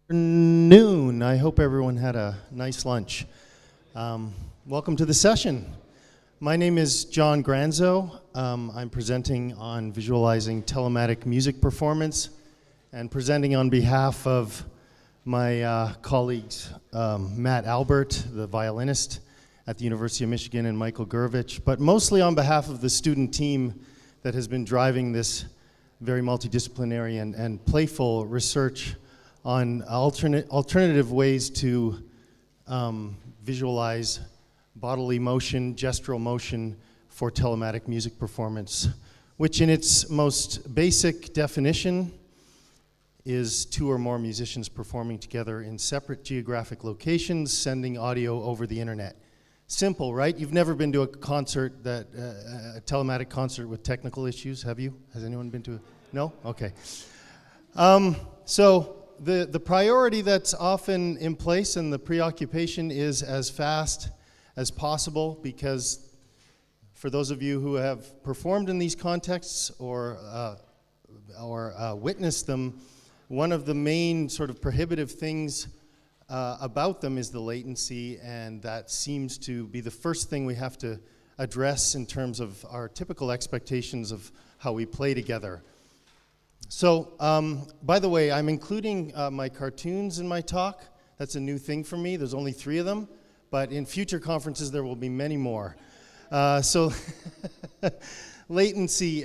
Noon. I hope everyone had a nice lunch. Welcome to the session. My name is John Granzo. I'm presenting on visualizing telematic music performance and presenting on behalf of my colleagues, Matt Albert, the violinist at the University of Michigan, and Michael Gurvich, but mostly on behalf of the student team that has been driving this very multidisciplinary and playful research on alternative ways to visualize bodily motion, gestural motion for telematic music performance, which in its most basic definition is two or more musicians performing together in separate geographic locations, sending audio over the internet. Simple, right? You've never been to a concert, a telematic concert with technical issues, have you? Has anyone been to a, no? Okay. So the priority that's often in place and the preoccupation is as fast as possible, because for those of you who have performed in these contexts or witnessed them, one of the main sort of prohibitive things about them is the latency, and that seems to be the first thing we have to address in terms of our typical expectations of how we play together. So, by the way, I'm including my cartoons in my talk. That's a new thing for me. There's only 3 of them, but in future conferences there will be many more. So, latency.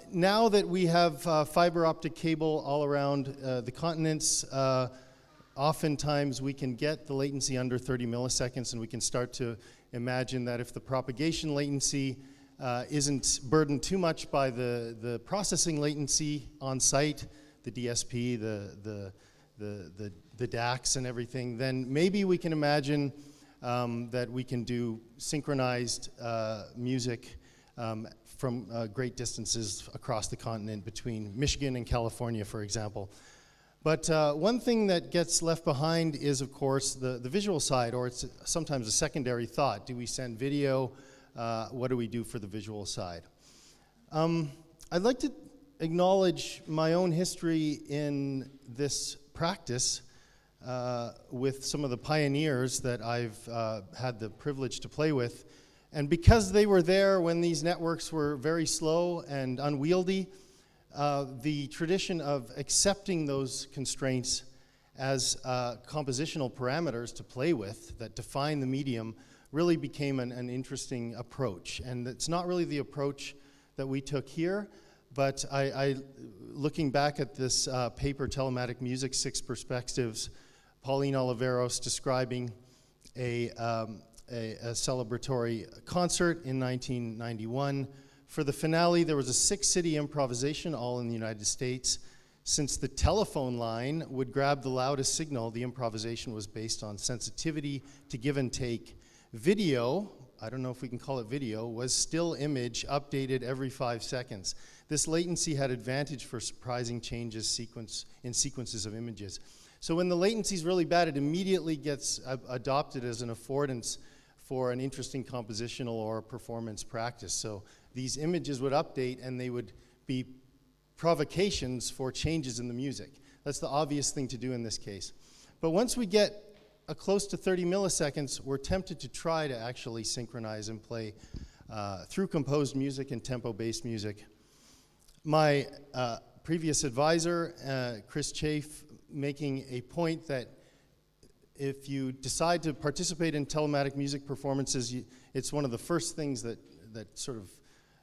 Now that we have fiber optic cable all around the continents, oftentimes we can get the latency under 30 milliseconds, and we can start to imagine that if the propagation latency isn't burdened too much by the processing latency on site, the DSP, the DACs and everything, then maybe we can imagine that we can do synchronized music from great distances across the continent between Michigan and California, for example. But one thing that gets left behind is, of course, the visual side, or it's sometimes a secondary thought. Do we send video? What do we do for the visual side? I'd like to acknowledge my own history in this practice with some of the pioneers that I've had the privilege to play with. And because they were there when these networks were very slow and unwieldy, the tradition of accepting those constraints as compositional parameters to play with that define the medium really became an interesting approach. And it's not really the approach that we took here, but looking back at this paper, Telematic Music, 6 Perspectives, Pauline Oliveros describing a celebratory concert in 1991. For the finale, there was a 6-city improvisation, all in the United States. Since the telephone line would grab the loudest signal, the improvisation was based on sensitivity to give and take. Video, I don't know if we can call it video, was still image updated every 5 seconds. This latency had advantage for surprising changes in sequences of images. So when the latency is really bad, it immediately gets adopted as an affordance for an interesting compositional or performance practice. So these images would update, and they would be provocations for changes in the music. That's the obvious thing to do in this case. But once we get close to 30 milliseconds, we're tempted to try to actually synchronize and play through composed music and tempo-based music. My previous advisor, Chris Chafe, making a point that if you decide to participate in telematic music performances, it's one of the first things that sort of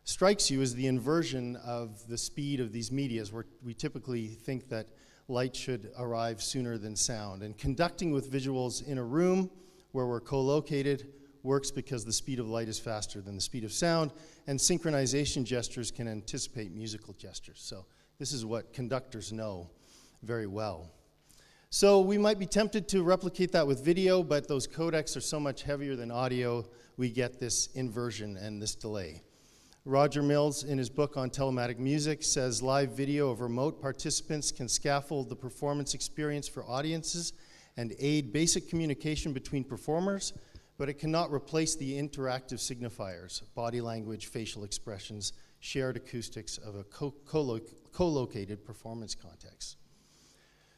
strikes you is the inversion of the speed of these medias, where we typically think that light should arrive sooner than sound. And conducting with visuals in a room where we're co-located works because the speed of light is faster than the speed of sound, and synchronization gestures can anticipate musical gestures. So this is what conductors know very well. So we might be tempted to replicate that with video, but those codecs are so much heavier than audio, we get this inversion and this delay. Roger Mills, in his book on telematic music, says live video of remote participants can scaffold the performance experience for audiences and aid basic communication between performers, but it cannot replace the interactive signifiers, body language, facial expressions, shared acoustics of a co-located performance context.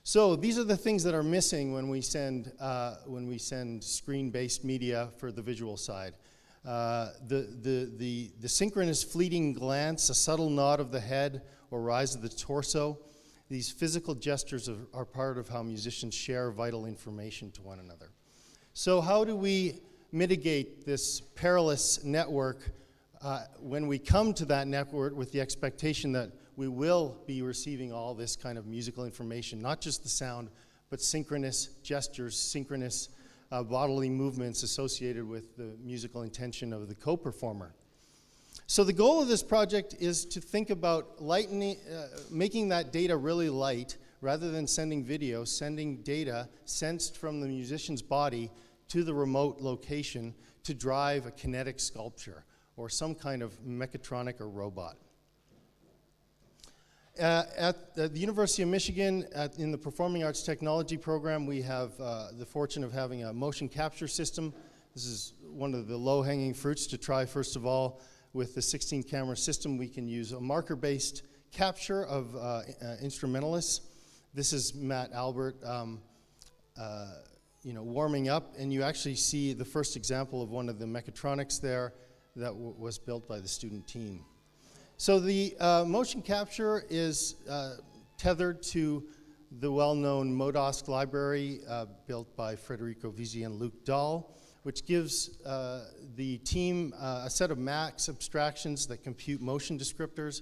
So these are the things that are missing when we send screen-based media for the visual side. The synchronous fleeting glance, a subtle nod of the head or rise of the torso. These physical gestures are part of how musicians share vital information to one another. So how do we mitigate this perilous network when we come to that network with the expectation that we will be receiving all this kind of musical information, not just the sound, but synchronous gestures, synchronous bodily movements associated with the musical intention of the co-performer. So the goal of this project is to think about making that data really light, rather than sending video, sending data sensed from the musician's body to the remote location to drive a kinetic sculpture or some kind of mechatronic or robot. At the University of Michigan, in the Performing Arts Technology program, we have the fortune of having a motion capture system. This is one of the low-hanging fruits to try. First of all, with the 16-camera system, we can use a marker-based capture of instrumentalists. This is Matt Albert, warming up, and you actually see the first example of one of the mechatronics there that was built by the student team. So the motion capture is tethered to the well-known Modosk library built by Federico Visi and Luc Dahl, which gives the team a set of max abstractions that compute motion descriptors.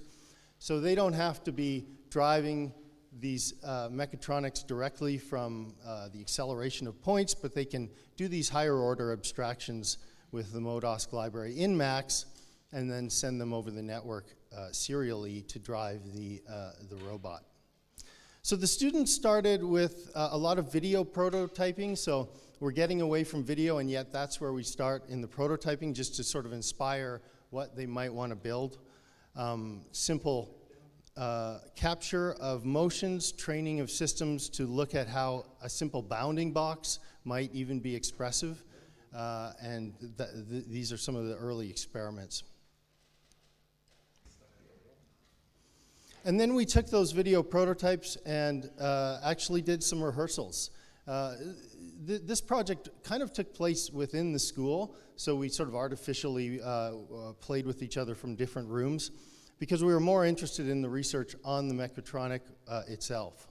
So they don't have to be driving these mechatronics directly from the acceleration of points, but they can do these higher order abstractions with the Modosk library in max and then send them over the network serially to drive the robot. So the students started with a lot of video prototyping, so we're getting away from video, and yet that's where we start in the prototyping, just to sort of inspire what they might want to build. Simple capture of motions, training of systems to look at how a simple bounding box might even be expressive, and these are some of the early experiments. And then we took those video prototypes and actually did some rehearsals. This project kind of took place within the school, so we sort of artificially played with each other from different rooms because we were more interested in the research on the mechatronic itself.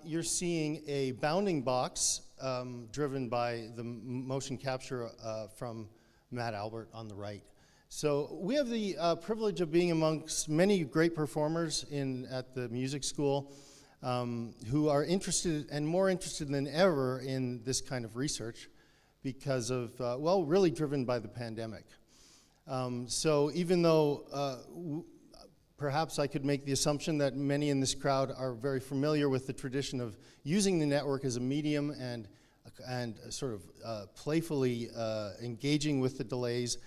You're seeing a bounding box driven by the motion capture from Matt Albert on the right. So we have the privilege of being amongst many great performers at the music school who are interested and more interested than ever in this kind of research because of, really driven by the pandemic. So even though perhaps I could make the assumption that many in this crowd are very familiar with the tradition of using the network as a medium and sort of playfully engaging with the delays.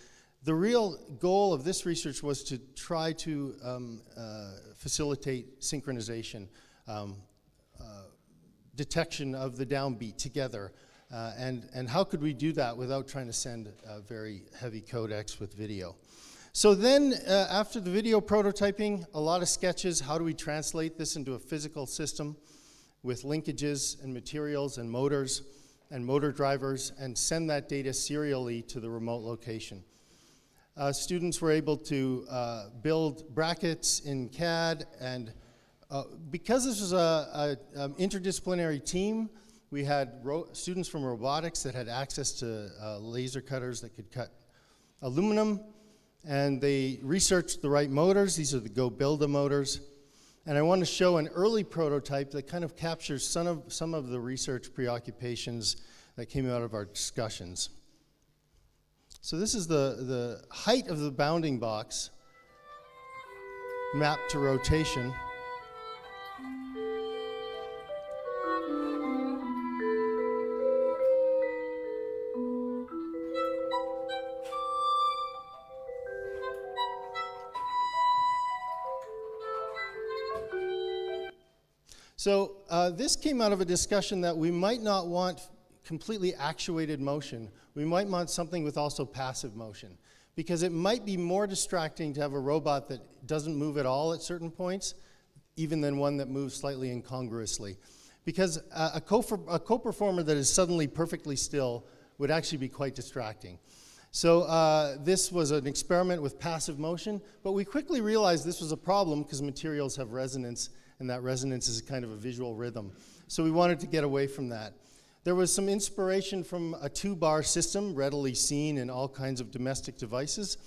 The real goal of this research was to try to facilitate synchronization, detection of the downbeat together, and how could we do that without trying to send very heavy codecs with video. So then, after the video prototyping, a lot of sketches, how do we translate this into a physical system with linkages and materials and motors and motor drivers and send that data serially to the remote location. Students were able to build brackets in CAD, and because this was an interdisciplinary team, we had students from robotics that had access to laser cutters that could cut aluminum, and they researched the right motors. These are the Go Builda motors. And I want to show an early prototype that kind of captures some of the research preoccupations that came out of our discussions. So this is the height of the bounding box mapped to rotation. So this came out of a discussion that we might not want completely actuated motion. We might want something with also passive motion, because it might be more distracting to have a robot that doesn't move at all at certain points, even than one that moves slightly incongruously. Because a co-performer that is suddenly perfectly still would actually be quite distracting. So this was an experiment with passive motion, but we quickly realized this was a problem because materials have resonance, and that resonance is kind of a visual rhythm. So we wanted to get away from that. There was some inspiration from a 2-bar system, readily seen in all kinds of domestic devices.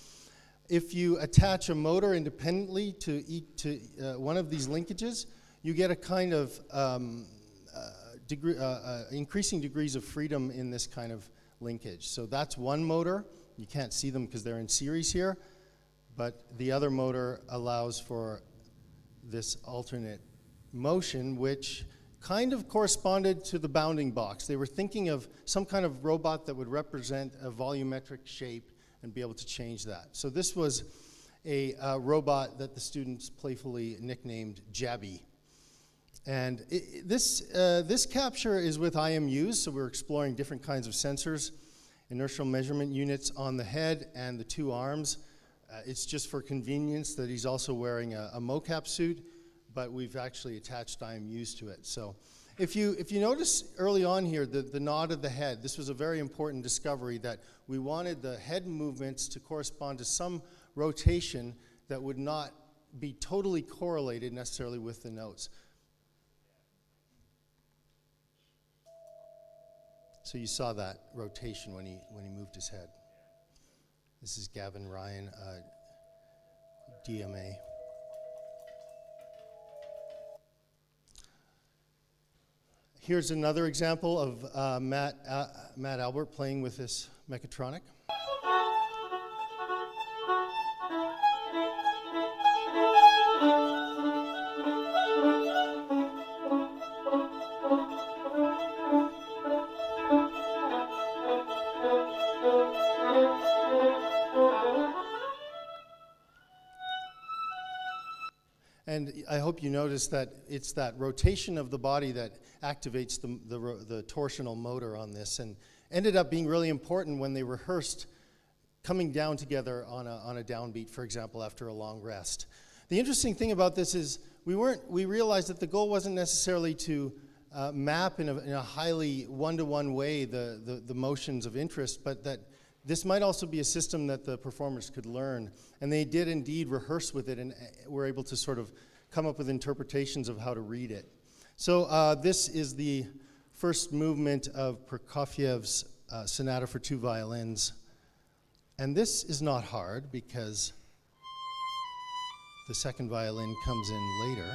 If you attach a motor independently to one of these linkages, you get a kind of increasing degrees of freedom in this kind of linkage. So that's one motor. You can't see them because they're in series here, but the other motor allows for this alternate motion, which kind of corresponded to the bounding box. They were thinking of some kind of robot that would represent a volumetric shape and be able to change that. So this was a robot that the students playfully nicknamed Jabby. And this capture is with IMUs, so we're exploring different kinds of sensors, inertial measurement units on the head and the 2 arms. It's just for convenience that he's also wearing a mocap suit, but we've actually attached IMUs to it. So if you notice early on here, the nod of the head, this was a very important discovery that we wanted the head movements to correspond to some rotation that would not be totally correlated necessarily with the notes. So you saw that rotation when he moved his head. This is Gavin Ryan, DMA. Here's another example of Matt Albert playing with this mechatronic. And I hope you notice that it's that rotation of the body that activates the torsional motor on this, and ended up being really important when they rehearsed coming down together on a downbeat, for example, after a long rest. The interesting thing about this is we realized that the goal wasn't necessarily to map in a highly one-to-one way the motions of interest, but that this might also be a system that the performers could learn. And they did indeed rehearse with it and were able to sort of come up with interpretations of how to read it. So this is the first movement of Prokofiev's Sonata for 2 violins. And this is not hard because the second violin comes in later.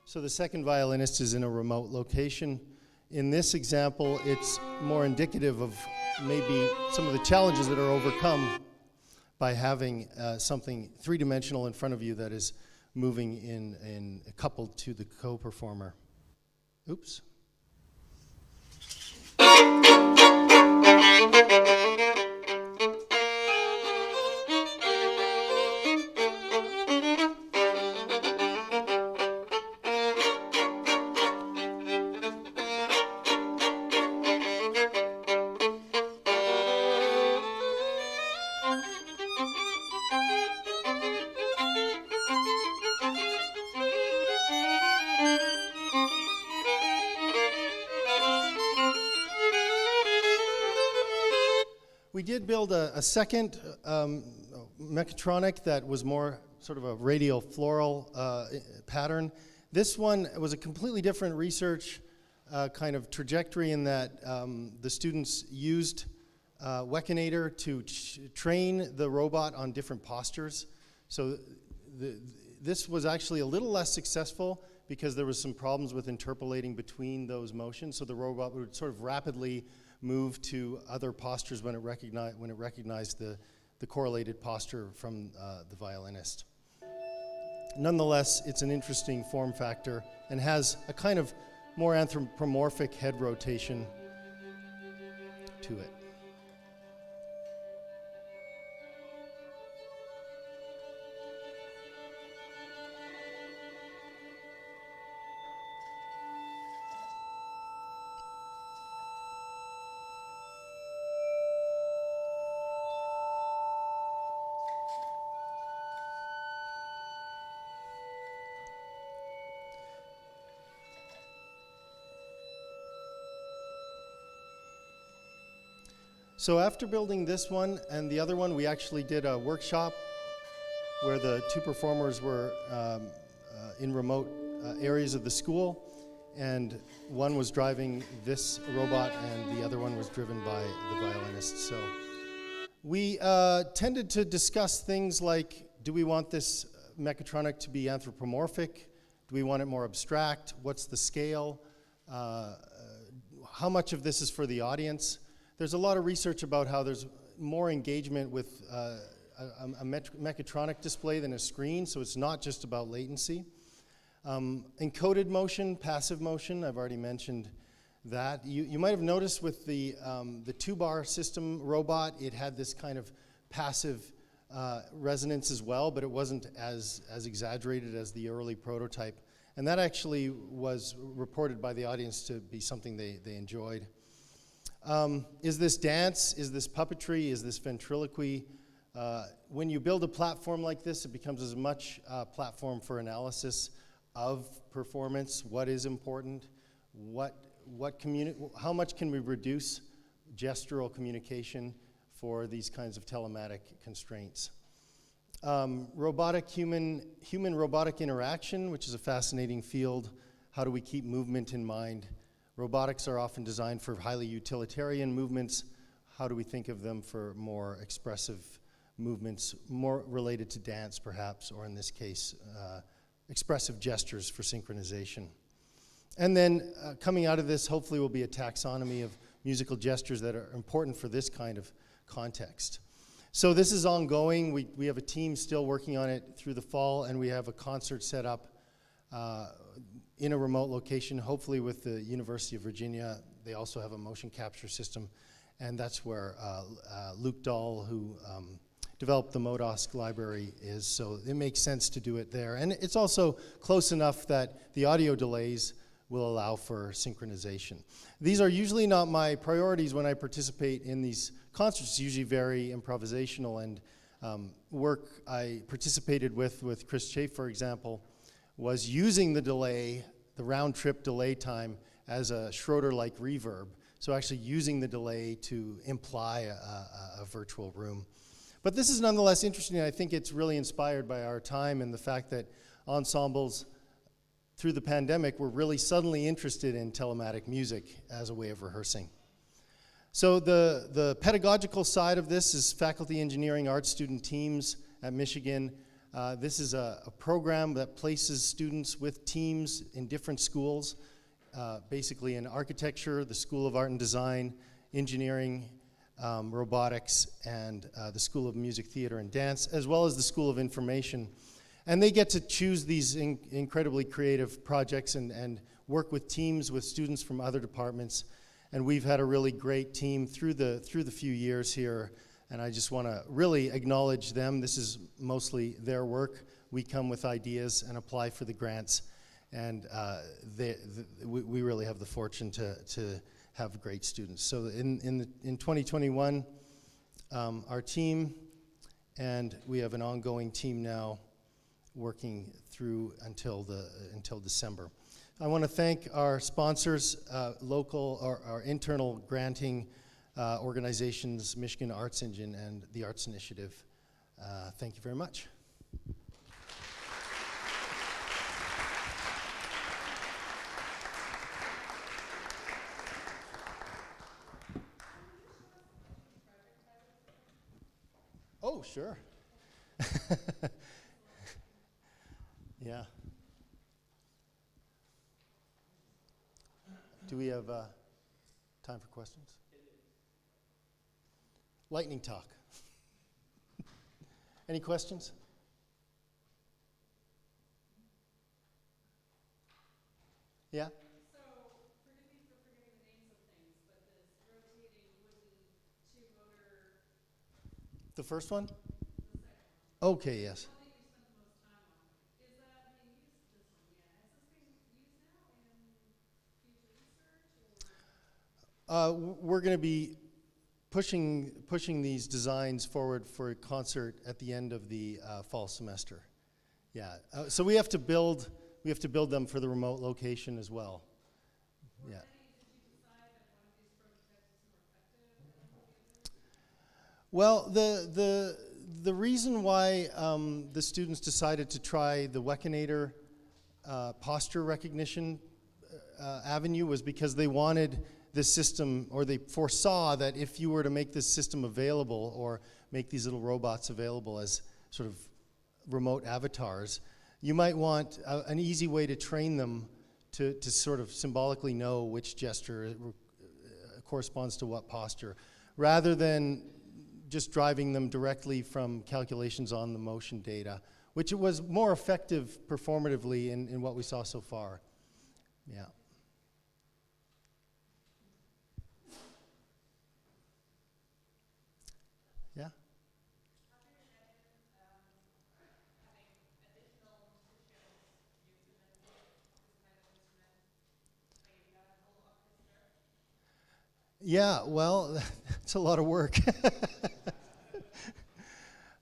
So the second violinist is in a remote location. In this example, it's more indicative of maybe some of the challenges that are overcome by having something three-dimensional in front of you that is moving in coupled to the co-performer. Oops. We did build a second mechatronic that was more sort of a radial floral pattern. This one was a completely different research kind of trajectory in that the students used Wekinator to train the robot on different postures. So this was actually a little less successful because there was some problems with interpolating between those motions. So the robot would sort of rapidly move to other postures when it recognized the correlated posture from the violinist. Nonetheless, it's an interesting form factor and has a kind of more anthropomorphic head rotation to it. So after building this one and the other one, we actually did a workshop where the two performers were in remote areas of the school, and one was driving this robot and the other one was driven by the violinist. So we tended to discuss things like, do we want this mechatronic to be anthropomorphic? Do we want it more abstract? What's the scale? How much of this is for the audience? There's a lot of research about how there's more engagement with a mechatronic display than a screen, so it's not just about latency. Encoded motion, passive motion, I've already mentioned that. You might have noticed with the two-bar system robot, it had this kind of passive resonance as well, but it wasn't as exaggerated as the early prototype. And that actually was reported by the audience to be something they enjoyed. Is this dance? Is this puppetry? Is this ventriloquy? When you build a platform like this, it becomes as much a platform for analysis of performance. What is important? How much can we reduce gestural communication for these kinds of telematic constraints? Human-robotic interaction, which is a fascinating field. How do we keep movement in mind? Robotics are often designed for highly utilitarian movements. How do we think of them for more expressive movements, more related to dance perhaps, or in this case, expressive gestures for synchronization? And then coming out of this, hopefully, will be a taxonomy of musical gestures that are important for this kind of context. So this is ongoing. We have a team still working on it through the fall, and we have a concert set up in a remote location, hopefully with the University of Virginia. They also have a motion capture system, and that's where Luke Dahl, who developed the Modosk library, is. So it makes sense to do it there. And it's also close enough that the audio delays will allow for synchronization. These are usually not my priorities when I participate in these concerts. It's usually very improvisational, and work I participated with Chris Chafe, for example, was using the delay, the round-trip delay time, as a Schroeder-like reverb. So actually using the delay to imply a virtual room. But this is nonetheless interesting. I think it's really inspired by our time and the fact that ensembles, through the pandemic, were really suddenly interested in telematic music as a way of rehearsing. So the pedagogical side of this is faculty engineering art student teams at Michigan. This is a program that places students with teams in different schools, basically in architecture, the School of Art and Design, engineering, robotics, and the School of Music, Theater, and Dance, as well as the School of Information. And they get to choose these incredibly creative projects and work with teams with students from other departments. And we've had a really great team through the few years here. And I just want to really acknowledge them. This is mostly their work. We come with ideas and apply for the grants. And we really have the fortune to have great students. So in 2021, our team, and we have an ongoing team now working through until December. I want to thank our sponsors, local or our internal granting organizations, Michigan Arts Engine and the Arts Initiative. Thank you very much. Oh, sure. Yeah. Do we have time for questions? Lightning talk. Any questions? Yeah? So, forgive me for forgetting the names of things, but this rotating wooden two-motor, The first one? the second one, Okay, yes. the one that you spent the most time on, is that being used, this one, yeah, is this being used now in future research, or? We're going to be pushing these designs forward for a concert at the end of the fall semester. Yeah. So we have to build them for the remote location as well. Yeah. Did you decide that one of these prototypes is more effective than the other? Well, the reason why the students decided to try the Wekinator posture recognition avenue was because they wanted this system, or they foresaw that if you were to make this system available or make these little robots available as sort of remote avatars, you might want an easy way to train them to sort of symbolically know which gesture corresponds to what posture, rather than just driving them directly from calculations on the motion data, which was more effective performatively in what we saw so far. Yeah. Yeah? How do you imagine having additional musicians using this kind of instrument? Maybe not a whole orchestra? Yeah, well, it's a lot of work.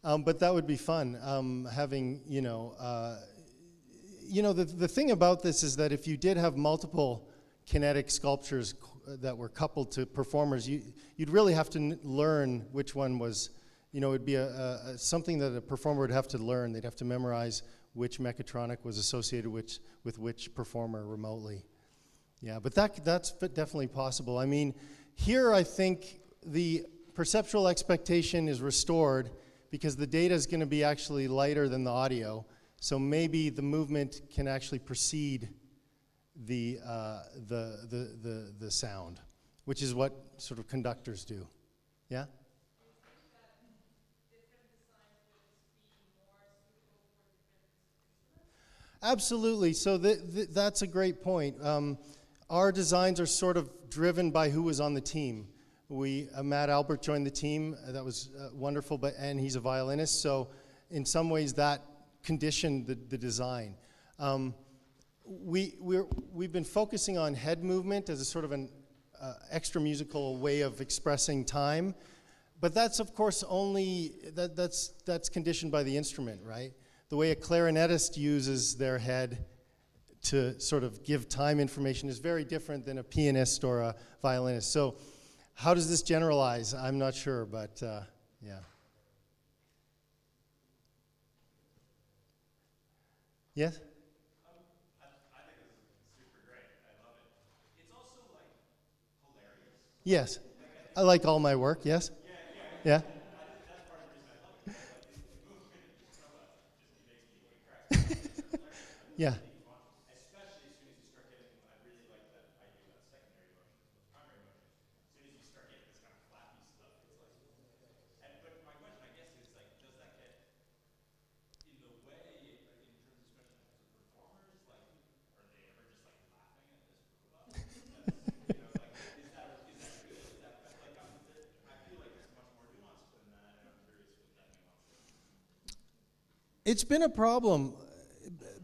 But that would be fun, having, the thing about this is that if you did have multiple kinetic sculptures that were coupled to performers, you'd really have to learn which one was, it'd be something that a performer would have to learn. They'd have to memorize which mechatronic was associated with which performer remotely. Yeah, but that's definitely possible. I mean, here I think the perceptual expectation is restored because the data is going to be actually lighter than the audio, so maybe the movement can actually precede the sound, which is what sort of conductors do. Yeah? Do you think that different designs would be more suitable for different instruments? Absolutely. So that's a great point. Our designs are sort of driven by who was on the team. Matt Albert joined the team. That was wonderful, and he's a violinist. So in some ways that conditioned the design. We've been focusing on head movement as a sort of an extra musical way of expressing time. But that's, of course, only, that's conditioned by the instrument, right? The way a clarinetist uses their head to sort of give time information is very different than a pianist or a violinist. So how does this generalize? I'm not sure, but yeah. Yes? I think this is super great. I love it. It's also like hilarious. Yes. I like all my work, yes? Yeah? That's part of the reason I love it. Like the movement of these robots just makes me crack. Yeah. Especially as soon as you start getting, I really like that idea about secondary motions, but primary motion. As soon as you start getting this kind of flappy stuff, it's like. But my question, I guess, is like, does that get in the way, in terms of especially in terms of performers? Like, are they ever just like laughing at this robot? Like, is that good? Is that bad? Like, I feel like it's much more nuanced than that, and I'm curious what that nuance is. It's been a problem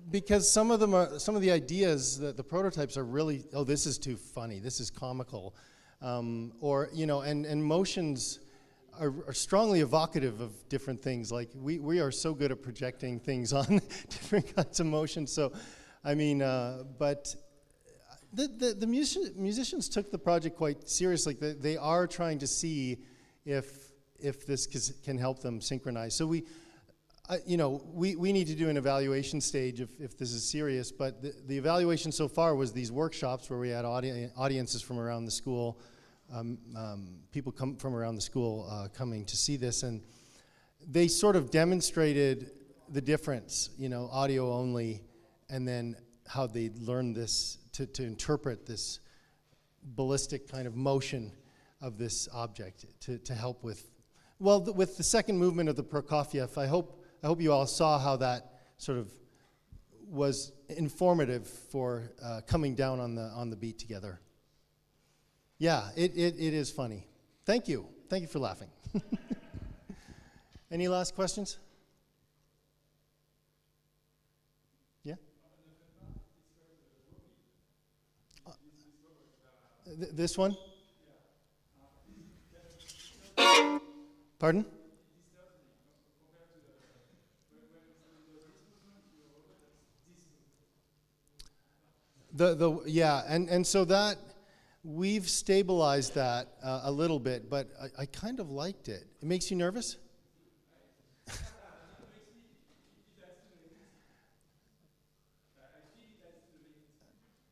because some of the ideas, the prototypes are really, oh, this is too funny, this is comical. And motions are strongly evocative of different things. Like we are so good at projecting things on different kinds of motions. So, I mean, but the musicians took the project quite seriously. They are trying to see if this can help them synchronize. So we need to do an evaluation stage if this is serious, but the evaluation so far was these workshops where we had audiences from around the school, people come from around the school coming to see this, and they sort of demonstrated the difference, you know, audio only, and then how they learned this to interpret this ballistic kind of motion of this object to help with, well, with the second movement of the Prokofiev. I hope you all saw how that sort of was informative for coming down on the beat together. Yeah, it is funny. Thank you for laughing. Any last questions? Yeah? This one? Pardon? Yeah, and so that, we've stabilized that a little bit, but I kind of liked it. It makes you nervous?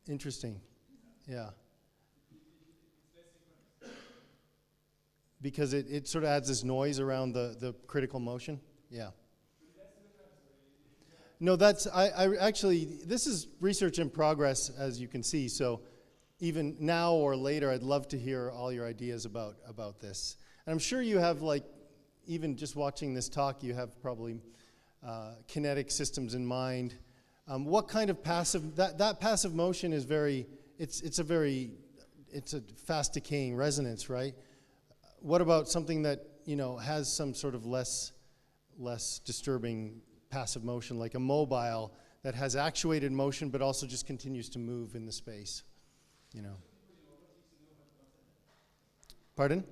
Interesting. Yeah. Because it sort of adds this noise around the critical motion? Yeah. No, that's, I actually, this is research in progress, as you can see, so even now or later, I'd love to hear all your ideas about this. And I'm sure you have, like, even just watching this talk, you have probably kinetic systems in mind. What kind of passive, that passive motion is very, it's a fast decaying resonance, right? What about something that, you know, has some sort of less disturbing passive motion, like a mobile that has actuated motion but also just continues to move in the space, you know? Pardon?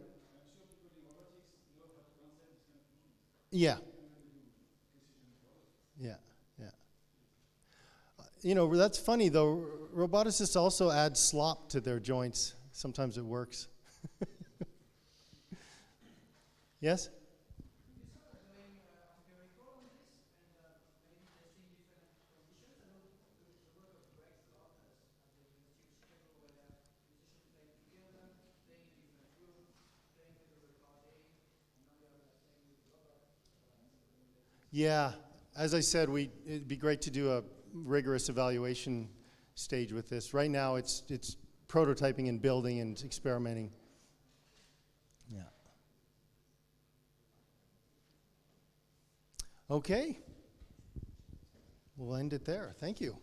Yeah. Yeah, yeah. You know, that's funny though. Roboticists also add slop to their joints. Sometimes it works. Yes? Yeah, as I said, it'd be great to do a rigorous evaluation stage with this. Right now, it's prototyping and building and experimenting. Yeah. Okay. We'll end it there. Thank you.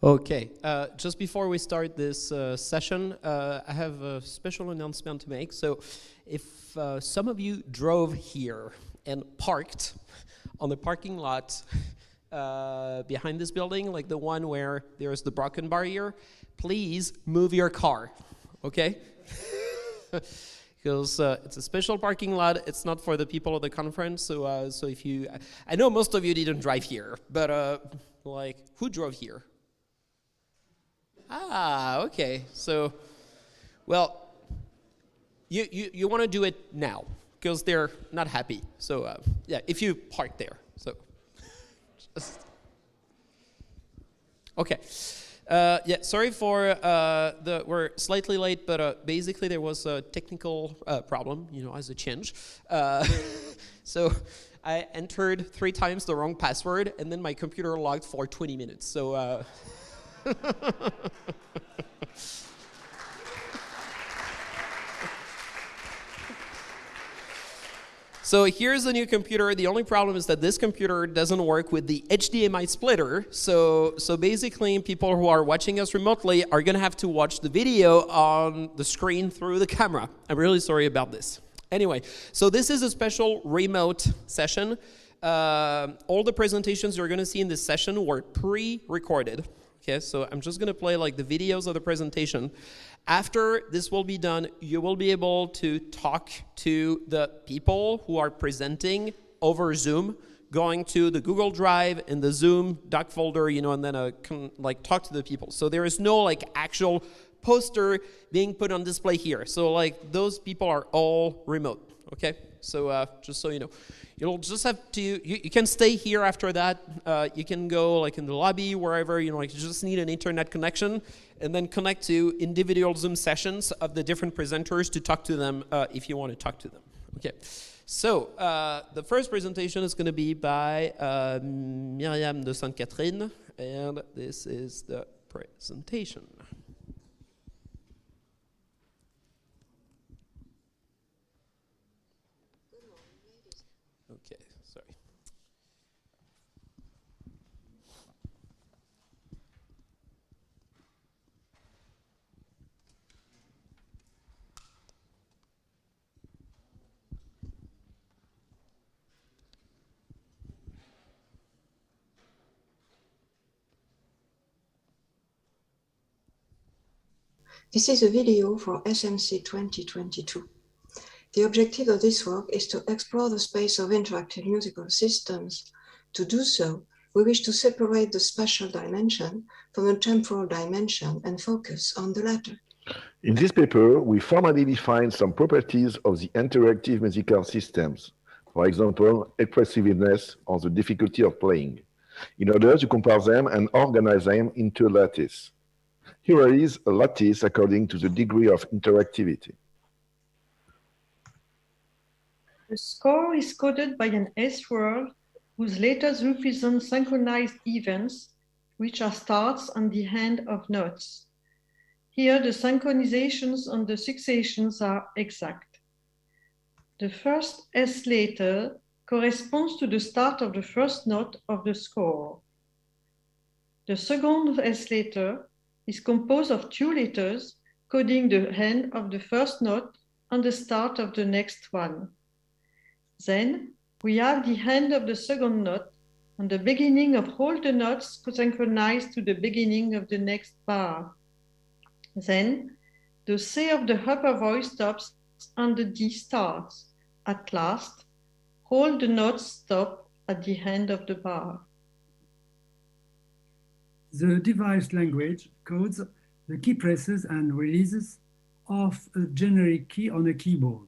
Okay, just before we start this session, I have a special announcement to make. So if some of you drove here and parked on the parking lot behind this building, like the one where there's the broken barrier, please move your car, okay? Because it's a special parking lot. It's not for the people of the conference. So, so if you, I know most of you didn't drive here, but like, who drove here? Ah, okay. So, well, you want to do it now because they're not happy. So, yeah, if you park there. So, just, okay. Yeah, sorry for we're slightly late, but basically there was a technical problem, you know, as a change. So I entered 3 times the wrong password, and then my computer logged for 20 minutes. So. So here's the new computer. The only problem is that this computer doesn't work with the HDMI splitter. So basically, people who are watching us remotely are going to have to watch the video on the screen through the camera. I'm really sorry about this. Anyway, so this is a special remote session. All the presentations you're going to see in this session were pre-recorded. Okay, so I'm just going to play like the videos of the presentation. After this will be done, you will be able to talk to the people who are presenting over Zoom, going to the Google Drive and the Zoom doc folder, you know, and then like talk to the people. So there is no like actual poster being put on display here. So like those people are all remote. Okay, so just so you know. You'll just have to, you can stay here after that. You can go like in the lobby, wherever, you know, like you just need an internet connection and then connect to individual Zoom sessions of the different presenters to talk to them if you want to talk to them. Okay, so the first presentation is going to be by Myriam de Sainte-Catherine, and this is the presentation. Okay, sorry. This is a video for SMC-22. The objective of this work is to explore the space of interactive musical systems. To do so, we wish to separate the spatial dimension from the temporal dimension and focus on the latter. In this paper, we formally define some properties of the interactive musical systems, for example, expressiveness or the difficulty of playing, in order to compare them and organize them into a lattice. Here is a lattice according to the degree of interactivity. The score is coded by an S-word whose letters represent synchronized events, which are starts and the end of notes. Here, the synchronizations and the successions are exact. The first S letter corresponds to the start of the first note of the score. The second S letter is composed of 2 letters coding the end of the first note and the start of the next one. Then we have the end of the second note and the beginning of all the notes synchronized to the beginning of the next bar. Then the C of the upper voice stops and the D starts. At last, all the notes stop at the end of the bar. The device language codes the key presses and releases of a generic key on a keyboard.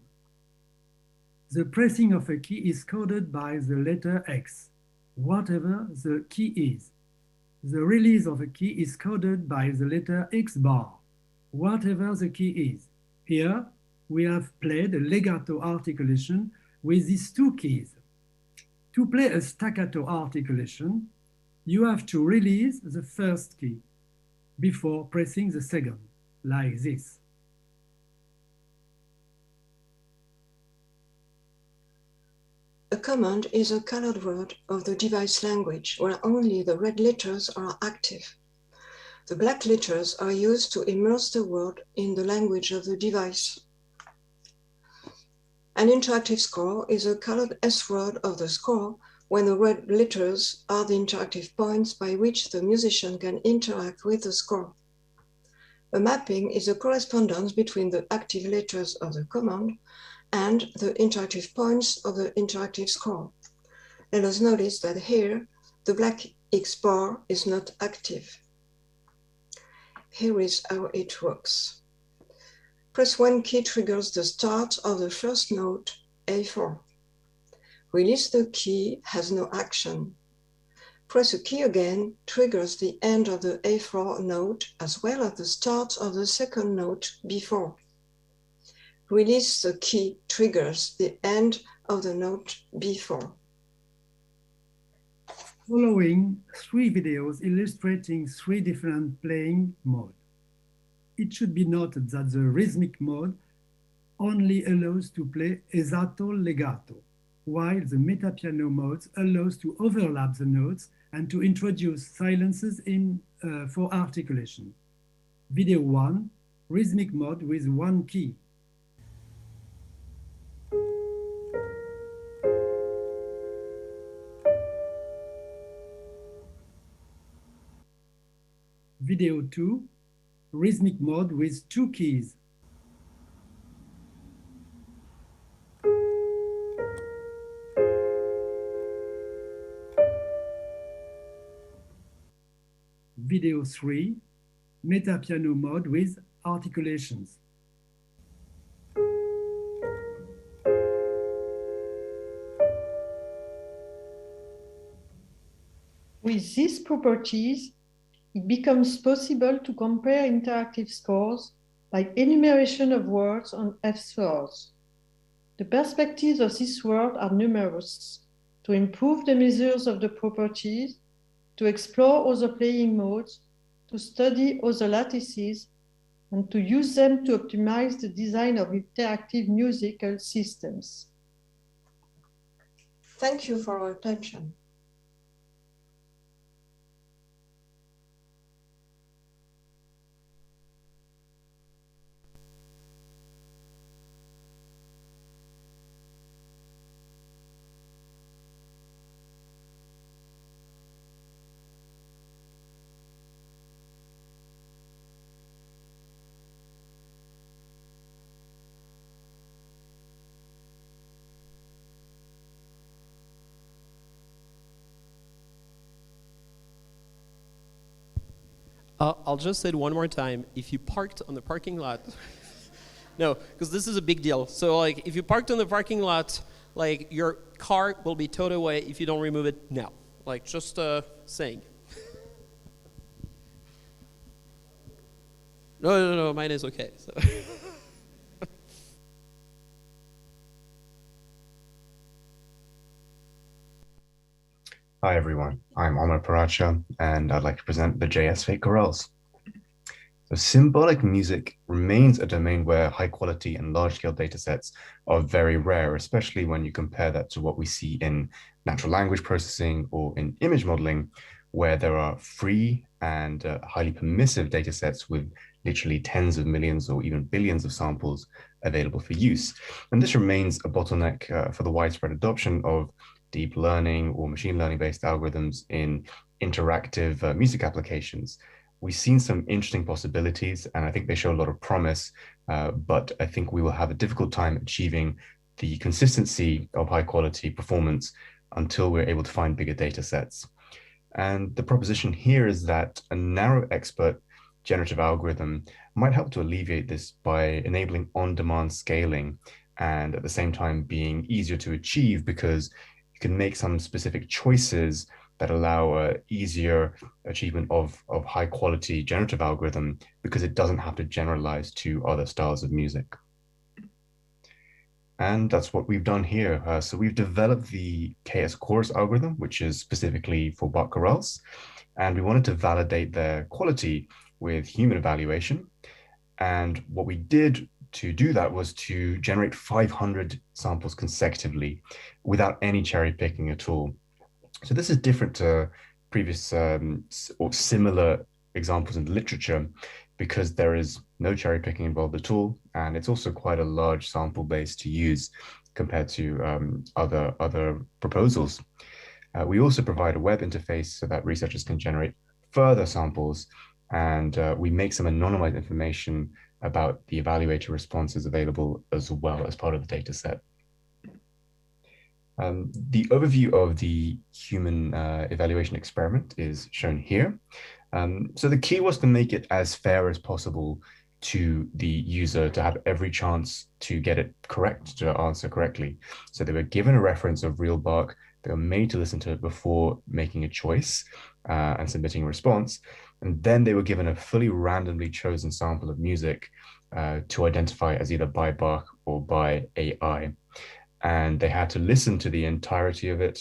The pressing of a key is coded by the letter X, whatever the key is. The release of a key is coded by the letter X bar, whatever the key is. Here, we have played a legato articulation with these 2 keys. To play a staccato articulation, you have to release the first key before pressing the second, like this. A command is a colored word of the device language where only the red letters are active. The black letters are used to immerse the word in the language of the device. An interactive score is a colored S-word of the score when the red letters are the interactive points by which the musician can interact with the score. A mapping is a correspondence between the active letters of the command and the interactive points of the interactive score. Let us notice that here, the black X bar is not active. Here is how it works. Press one key triggers the start of the first note, A4. Release the key has no action. Press a key again triggers the end of the A4 note as well as the start of the second note B4. Release the key triggers the end of the note B4. Following 3 videos illustrating 3 different playing modes. It should be noted that the rhythmic mode only allows to play esatto legato, while the metapiano mode allows to overlap the notes and to introduce silences for articulation. Video 1, rhythmic mode with 1 key. Video 2, rhythmic mode with 2 keys. Video 3, metapiano mode with articulations. With these properties, it becomes possible to compare interactive scores by enumeration of words on F-scores. The perspectives of this world are numerous: to improve the measures of the properties, to explore other playing modes, to study other lattices, and to use them to optimize the design of interactive musical systems. Thank you for your attention. I'll just say it one more time. If you parked on the parking lot, no, because this is a big deal. So like, if you parked on the parking lot, like your car will be towed away if you don't remove it now. Like, just saying. No, mine is okay. So. Hi everyone, I'm Omar Paracha, and I'd like to present the JS Fake chorales. So symbolic music remains a domain where high quality and large-scale data sets are very rare, especially when you compare that to what we see in natural language processing or in image modeling, where there are free and highly permissive data sets with literally tens of millions or even billions of samples available for use. And this remains a bottleneck for the widespread adoption of deep learning or machine learning based algorithms in interactive music applications. We've seen some interesting possibilities, and I think they show a lot of promise, but I think we will have a difficult time achieving the consistency of high quality performance until we're able to find bigger data sets. And the proposition here is that a narrow expert generative algorithm might help to alleviate this by enabling on-demand scaling, and at the same time being easier to achieve because can make some specific choices that allow easier achievement of high quality generative algorithm because it doesn't have to generalize to other styles of music. And that's what we've done here. So we've developed the KS chorus algorithm, which is specifically for Bach chorales, and we wanted to validate their quality with human evaluation. And what we did to do that was to generate 500 samples consecutively without any cherry picking at all. So this is different to previous or similar examples in the literature because there is no cherry picking involved at all, and it's also quite a large sample base to use compared to other proposals. We also provide a web interface so that researchers can generate further samples, and we make some anonymized information about the evaluator responses available as well as part of the data set. The overview of the human evaluation experiment is shown here. So the key was to make it as fair as possible to the user to have every chance to get it correct, to answer correctly. So they were given a reference of real Bach, they were made to listen to it before making a choice and submitting a response. And then they were given a fully randomly chosen sample of music to identify as either by Bach or by AI. And they had to listen to the entirety of it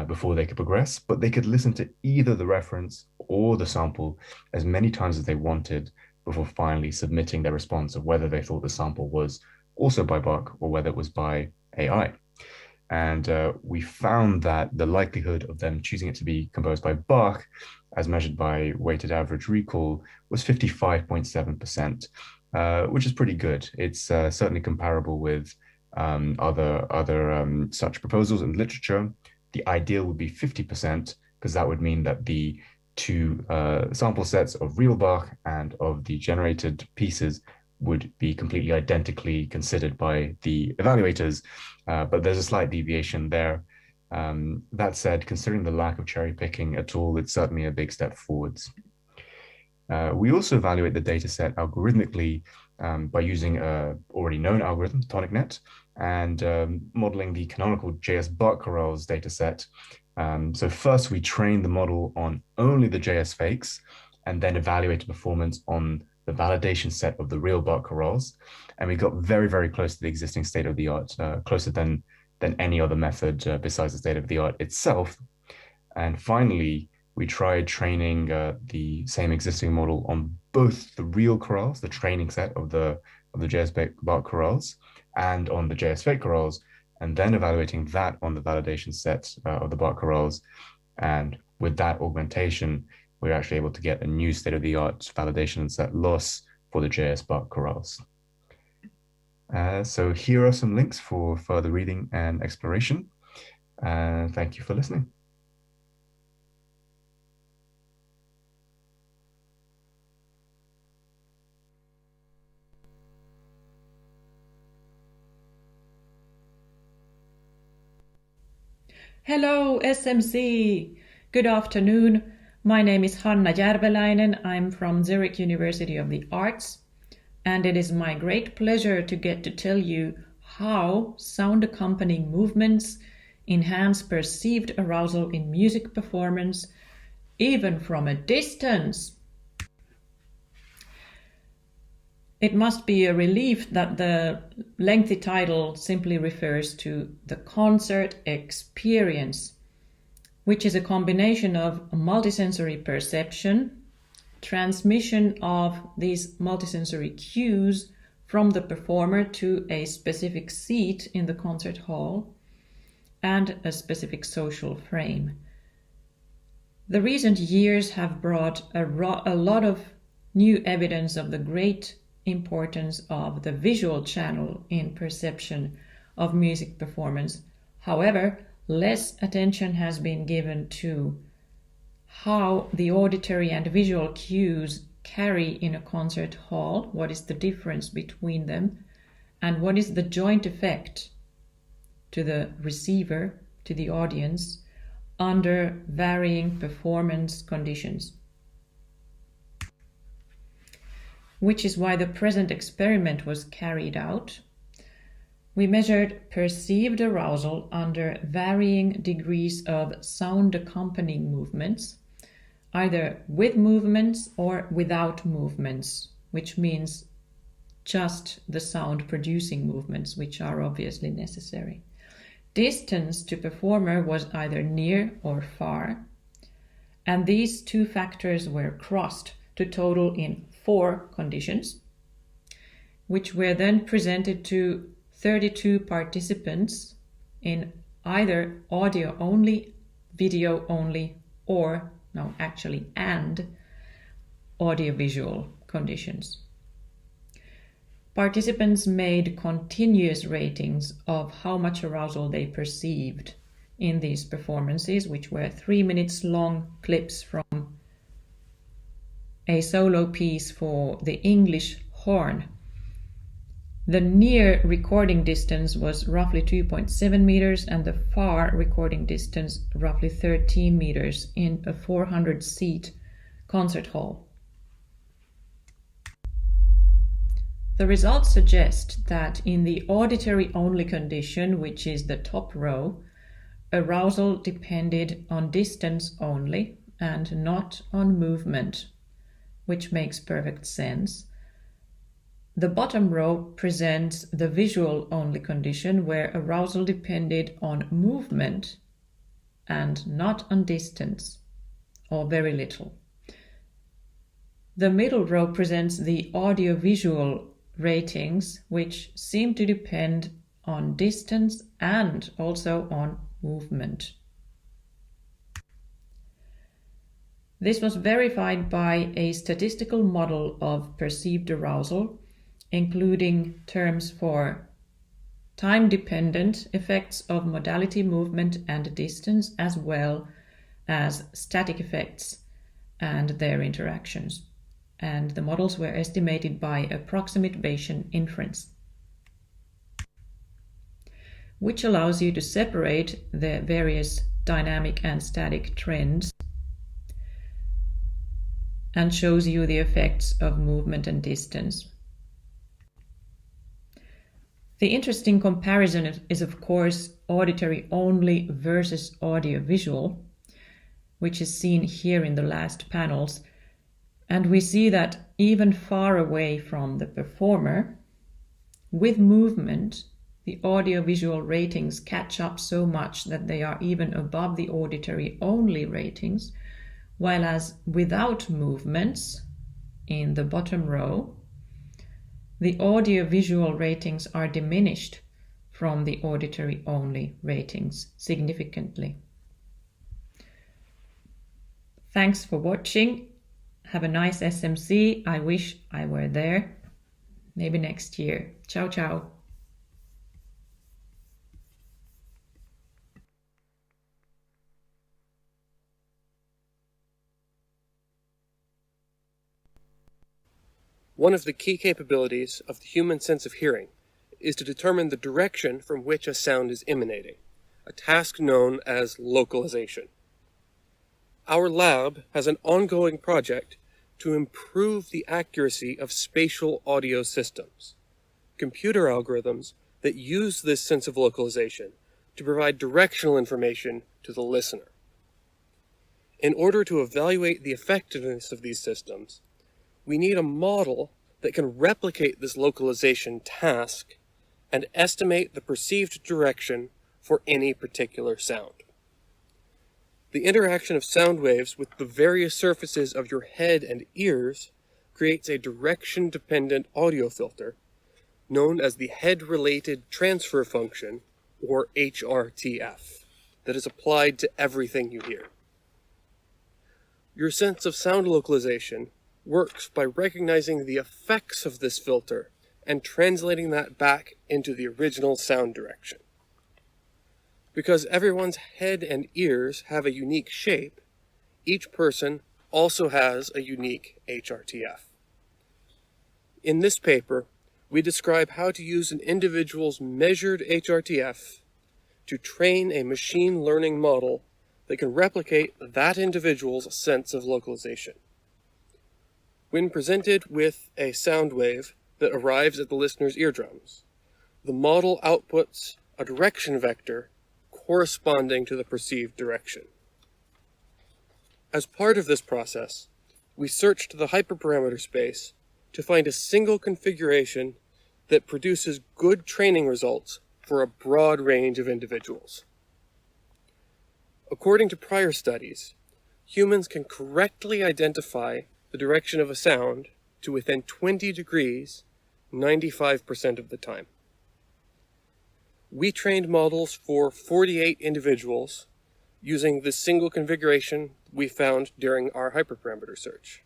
before they could progress, but they could listen to either the reference or the sample as many times as they wanted before finally submitting their response of whether they thought the sample was also by Bach or whether it was by AI. And we found that the likelihood of them choosing it to be composed by Bach, as measured by weighted average recall, was 55.7%, which is pretty good. It's certainly comparable with other such proposals in literature. The ideal would be 50%, because that would mean that the two sample sets of real Bach and of the generated pieces would be completely identically considered by the evaluators, but there's a slight deviation there. That said, considering the lack of cherry picking at all, it's certainly a big step forwards. We also evaluate the data set algorithmically by using an already known algorithm, TonicNet, and modeling the canonical JS Bach chorales data set. So first we train the model on only the JS fakes and then evaluate performance on the validation set of the real Bach chorales. And we got very, very close to the existing state of the art, closer than any other method besides the state of the art itself. And finally, we tried training the same existing model on both the real chorales, the training set of the JS Bach chorales, and on the JS fake chorales, and then evaluating that on the validation set of the Bach chorales. And with that augmentation, we're actually able to get a new state-of-the-art validation set loss for the JS Bach chorales. So here are some links for further reading and exploration. Thank you for listening. Hello, SMC! Good afternoon. My name is Hanna Järveläinen. I'm from Zurich University of the Arts, and it is my great pleasure to get to tell you how sound accompanying movements enhance perceived arousal in music performance, even from a distance. It must be a relief that the lengthy title simply refers to the concert experience, which is a combination of multisensory perception, transmission of these multisensory cues from the performer to a specific seat in the concert hall, and a specific social frame. The recent years have brought a lot of new evidence of the great importance of the visual channel in perception of music performance. However, less attention has been given to how the auditory and visual cues carry in a concert hall, what is the difference between them, and what is the joint effect to the receiver, to the audience, under varying performance conditions. Which is why the present experiment was carried out. We measured perceived arousal under varying degrees of sound accompanying movements, either with movements or without movements, which means just the sound producing movements, which are obviously necessary. Distance to performer was either near or far, and these two factors were crossed to total in 4 conditions, which were then presented to 32 participants in either audio only, video only, or, no, actually, and audiovisual conditions. Participants made continuous ratings of how much arousal they perceived in these performances, which were 3 minutes long clips from a solo piece for the English horn. The near recording distance was roughly 2.7 meters and the far recording distance roughly 13 meters in a 400-seat concert hall. The results suggest that in the auditory-only condition, which is the top row, arousal depended on distance only and not on movement, which makes perfect sense. The bottom row presents the visual-only condition where arousal depended on movement and not on distance, or very little. The middle row presents the audio-visual ratings, which seem to depend on distance and also on movement. This was verified by a statistical model of perceived arousal, including terms for time-dependent effects of modality, movement, and distance, as well as static effects and their interactions. And the models were estimated by approximate Bayesian inference, which allows you to separate the various dynamic and static trends and shows you the effects of movement and distance. The interesting comparison is of course auditory only versus audio-visual, which is seen here in the last panels. And we see that even far away from the performer, with movement, the audio-visual ratings catch up so much that they are even above the auditory-only ratings, while as without movements, in the bottom row, the audio-visual ratings are diminished from the auditory-only ratings significantly. Thanks for watching. Have a nice SMC. I wish I were there. Maybe next year. Ciao, ciao. One of the key capabilities of the human sense of hearing is to determine the direction from which a sound is emanating, a task known as localization. Our lab has an ongoing project to improve the accuracy of spatial audio systems, computer algorithms that use this sense of localization to provide directional information to the listener. In order to evaluate the effectiveness of these systems, we need a model that can replicate this localization task and estimate the perceived direction for any particular sound. The interaction of sound waves with the various surfaces of your head and ears creates a direction-dependent audio filter known as the head-related transfer function, or HRTF, that is applied to everything you hear. Your sense of sound localization works by recognizing the effects of this filter and translating that back into the original sound direction. Because everyone's head and ears have a unique shape, each person also has a unique HRTF. In this paper, we describe how to use an individual's measured HRTF to train a machine learning model that can replicate that individual's sense of localization. When presented with a sound wave that arrives at the listener's eardrums, the model outputs a direction vector corresponding to the perceived direction. As part of this process, we searched the hyperparameter space to find a single configuration that produces good training results for a broad range of individuals. According to prior studies, humans can correctly identify the direction of a sound to within 20 degrees 95% of the time. We trained models for 48 individuals using the single configuration we found during our hyperparameter search.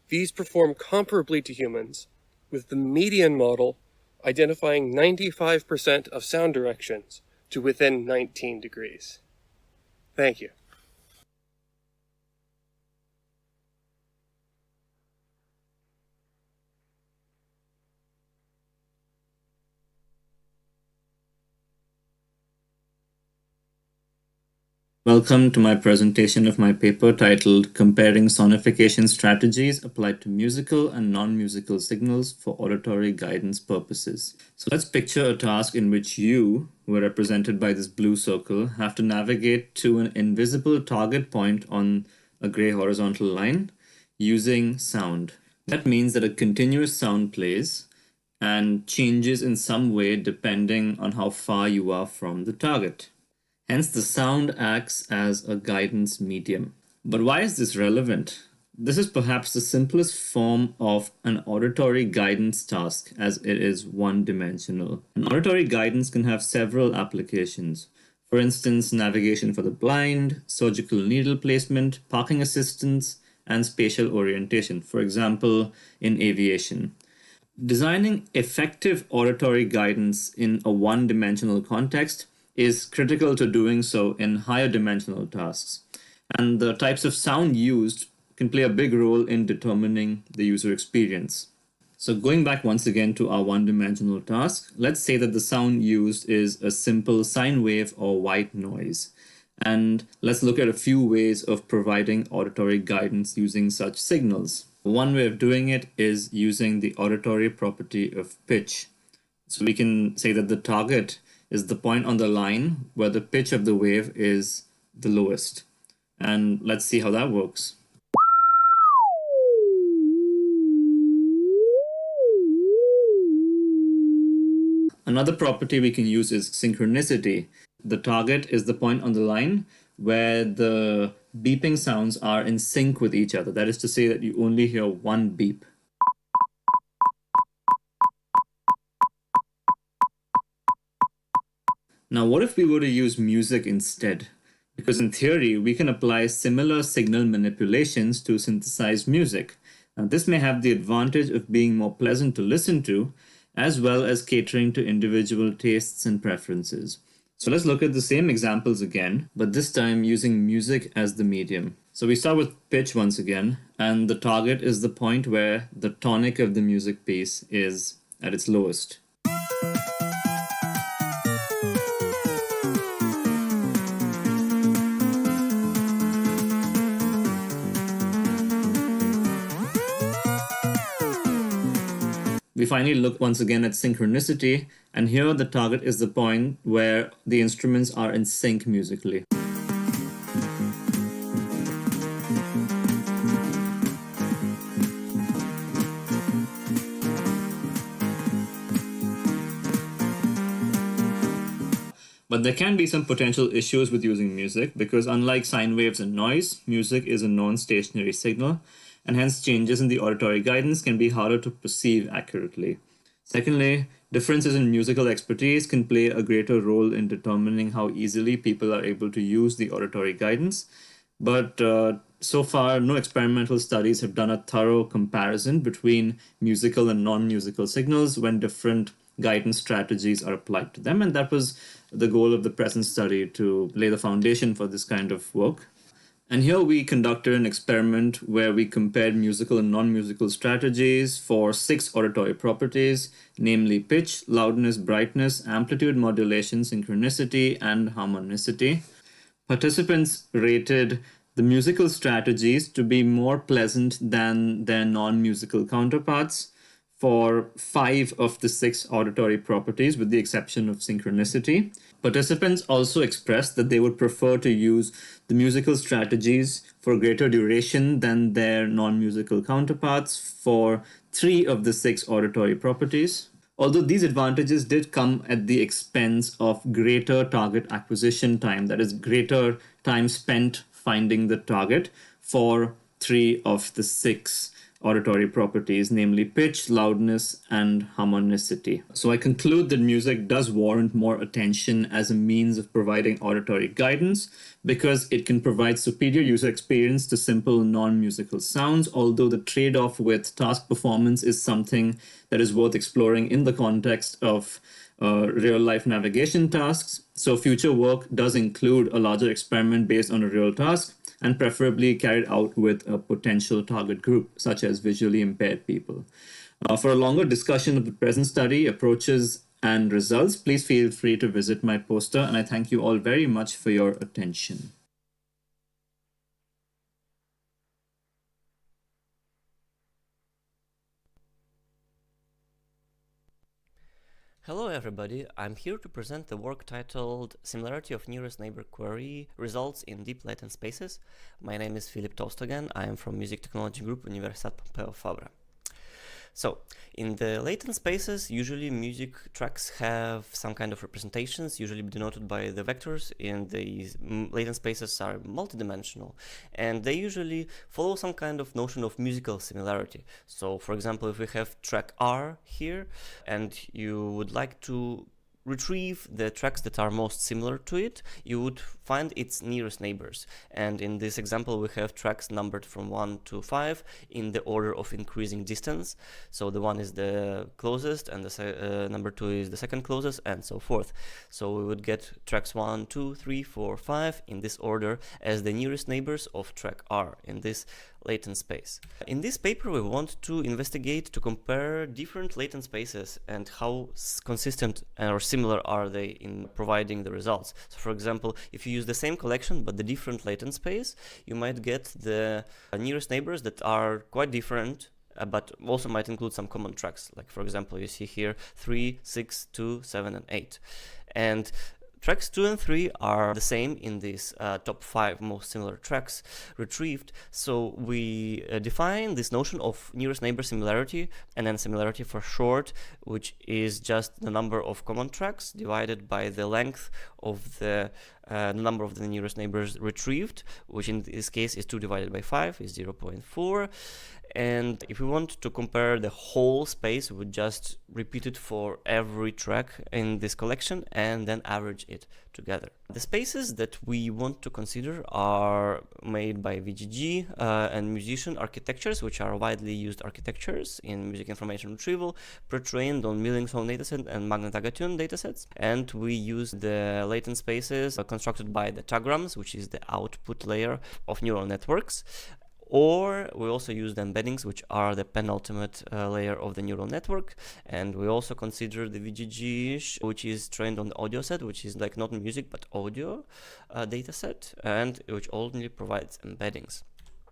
These perform comparably to humans, with the median model identifying 95% of sound directions to within 19 degrees. Thank you. Welcome to my presentation of my paper titled Comparing Sonification Strategies Applied to Musical and Non-Musical Signals for Auditory Guidance Purposes. So let's picture a task in which you, who are represented by this blue circle, have to navigate to an invisible target point on a gray horizontal line using sound. That means that a continuous sound plays and changes in some way depending on how far you are from the target. Hence, the sound acts as a guidance medium. But why is this relevant? This is perhaps the simplest form of an auditory guidance task, as it is one-dimensional. An auditory guidance can have several applications. For instance, navigation for the blind, surgical needle placement, parking assistance, and spatial orientation, for example, in aviation. Designing effective auditory guidance in a one-dimensional context is critical to doing so in higher dimensional tasks. And the types of sound used can play a big role in determining the user experience. So going back once again to our one-dimensional task, let's say that the sound used is a simple sine wave or white noise. And let's look at a few ways of providing auditory guidance using such signals. One way of doing it is using the auditory property of pitch. So we can say that the target is the point on the line where the pitch of the wave is the lowest. And let's see how that works. Another property we can use is synchronicity. The target is the point on the line where the beeping sounds are in sync with each other. That is to say that you only hear one beep. Now, what if we were to use music instead? Because in theory, we can apply similar signal manipulations to synthesize music. Now, this may have the advantage of being more pleasant to listen to, as well as catering to individual tastes and preferences. So let's look at the same examples again, but this time using music as the medium. So we start with pitch once again, and the target is the point where the tonic of the music piece is at its lowest. We finally look once again at synchronicity, and here the target is the point where the instruments are in sync musically. But there can be some potential issues with using music because unlike sine waves and noise, music is a non-stationary signal, and hence changes in the auditory guidance can be harder to perceive accurately. Secondly, differences in musical expertise can play a greater role in determining how easily people are able to use the auditory guidance. But so far, no experimental studies have done a thorough comparison between musical and non-musical signals when different guidance strategies are applied to them. And that was the goal of the present study, to lay the foundation for this kind of work. And here we conducted an experiment where we compared musical and non-musical strategies for 6 auditory properties, namely pitch, loudness, brightness, amplitude modulation, synchronicity, and harmonicity. Participants rated the musical strategies to be more pleasant than their non-musical counterparts for 5 of the 6 auditory properties, with the exception of synchronicity. Participants also expressed that they would prefer to use the musical strategies for greater duration than their non-musical counterparts for 3 of the 6 auditory properties. Although these advantages did come at the expense of greater target acquisition time, that is, greater time spent finding the target for 3 of the 6 auditory properties, namely pitch, loudness, and harmonicity. So I conclude that music does warrant more attention as a means of providing auditory guidance because it can provide superior user experience to simple non-musical sounds, although the trade-off with task performance is something that is worth exploring in the context of real-life navigation tasks. So future work does include a larger experiment based on a real task, and preferably carried out with a potential target group, such as visually impaired people. For a longer discussion of the present study, approaches, and results, please feel free to visit my poster, and I thank you all very much for your attention. Hello everybody, I'm here to present the work titled Similarity of Nearest Neighbor Query Results in Deep Latent Spaces. My name is Filip Tostogan, I am from Music Technology Group, Universitat Pompeu Fabra. So, in the latent spaces, usually music tracks have some kind of representations, usually denoted by the vectors, and these latent spaces are multidimensional, and they usually follow some kind of notion of musical similarity. So, for example, if we have track R here, and you would like to retrieve the tracks that are most similar to it, you would find its nearest neighbors. And in this example, we have tracks numbered from 1 to 5 in the order of increasing distance. So the 1 is the closest, and the number 2 is the second closest, and so forth. So we would get tracks 1, 2, 3, 4, 5 in this order as the nearest neighbors of track R in this latent space. In this paper, we want to investigate to compare different latent spaces and how consistent or similar are they in providing the results. So for example, if you use the same collection but the different latent space, you might get the nearest neighbors that are quite different, but also might include some common tracks. Like for example, you see here 3, 6, 2, 7, and 8. And tracks 2 and 3 are the same in these top 5 most similar tracks retrieved. So we define this notion of nearest neighbor similarity, and then similarity for short, which is just the number of common tracks divided by the length of the number of the nearest neighbors retrieved, which in this case is 2 divided by 5 is 0.4. And if we want to compare the whole space, we would just repeat it for every track in this collection and then average it together. The spaces that we want to consider are made by VGG and musician architectures, which are widely used architectures in music information retrieval, pre-trained on Millington dataset and Magnet-Agathon datasets. And we use the latent spaces constructed by the tagrams, which is the output layer of neural networks. Or we also use the embeddings, which are the penultimate layer of the neural network. And we also consider the VGG, which is trained on the audio set, which is like not music but audio data set, and which only provides embeddings.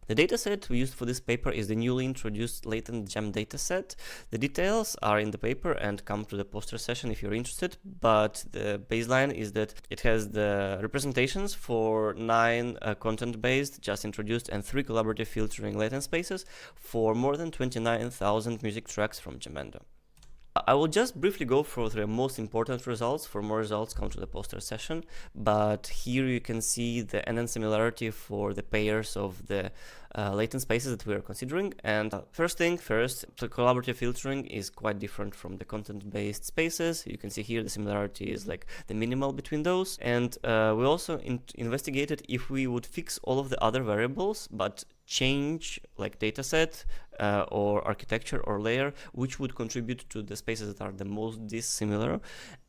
The dataset we used for this paper is the newly introduced latent gem dataset. The details are in the paper and come to the poster session if you're interested, but the baseline is that it has the representations for 9 content-based, just introduced, and 3 collaborative filtering latent spaces for more than 29,000 music tracks from Gemendo. I will just briefly go through the most important results. For more results, come to the poster session. But here you can see the NN similarity for the pairs of the latent spaces that we are considering. And first thing first, the collaborative filtering is quite different from the content-based spaces. You can see here the similarity is like the minimal between those. And we also investigated if we would fix all of the other variables, but change like dataset or architecture or layer, which would contribute to the spaces that are the most dissimilar,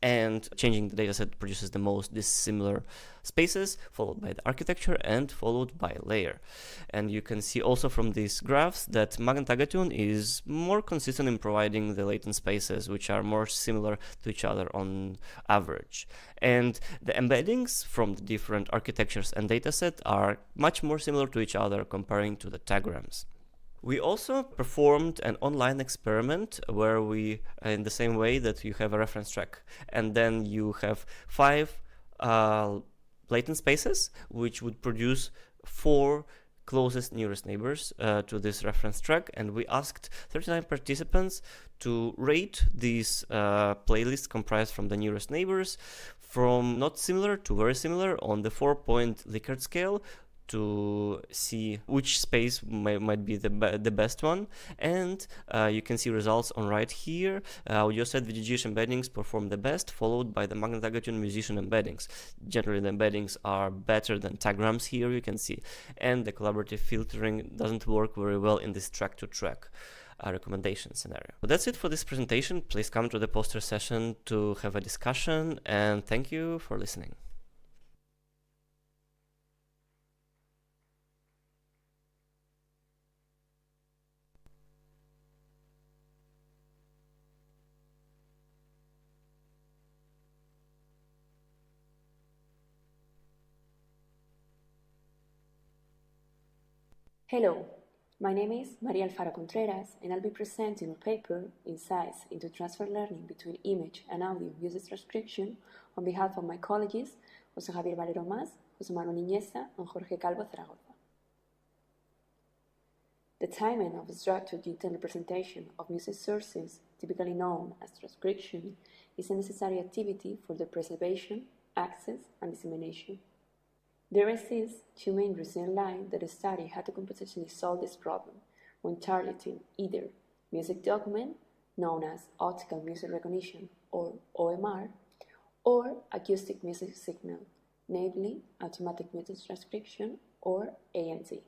and changing the dataset produces the most dissimilar spaces, followed by the architecture and followed by layer. And you can see also from these graphs that Magnet-Agathon is more consistent in providing the latent spaces, which are more similar to each other on average. And the embeddings from the different architectures and dataset are much more similar to each other comparing to the tagrams. We also performed an online experiment where we, in the same way that you have a reference track, and then you have 5 latent spaces, which would produce 4 closest nearest neighbors to this reference track, and we asked 39 participants to rate these playlists comprised from the nearest neighbors from not similar to very similar on the 4-point Likert scale, to see which space might be the best one, and you can see results on right here. Audio set VGH embeddings perform the best, followed by the Magnetagatune musician embeddings. Generally the embeddings are better than tagrams here, you can see, and the collaborative filtering doesn't work very well in this track-to-track recommendation scenario. But that's it for this presentation. Please come to the poster session to have a discussion, and thank you for listening. Hello, my name is Maria Alfaro Contreras, and I'll be presenting a paper, Insights into Transfer Learning Between Image and Audio Music Transcription, on behalf of my colleagues, José Javier Valero Mas, José Manuel Niñeza, and Jorge Calvo Zaragoza. The timing of structured detailed representation of music sources, typically known as transcription, is a necessary activity for their preservation, access, and dissemination. There exist two main recent lines that a study had to computationally solve this problem when targeting either music document, known as optical music recognition or OMR, or acoustic music signal, namely automatic music transcription or AMT.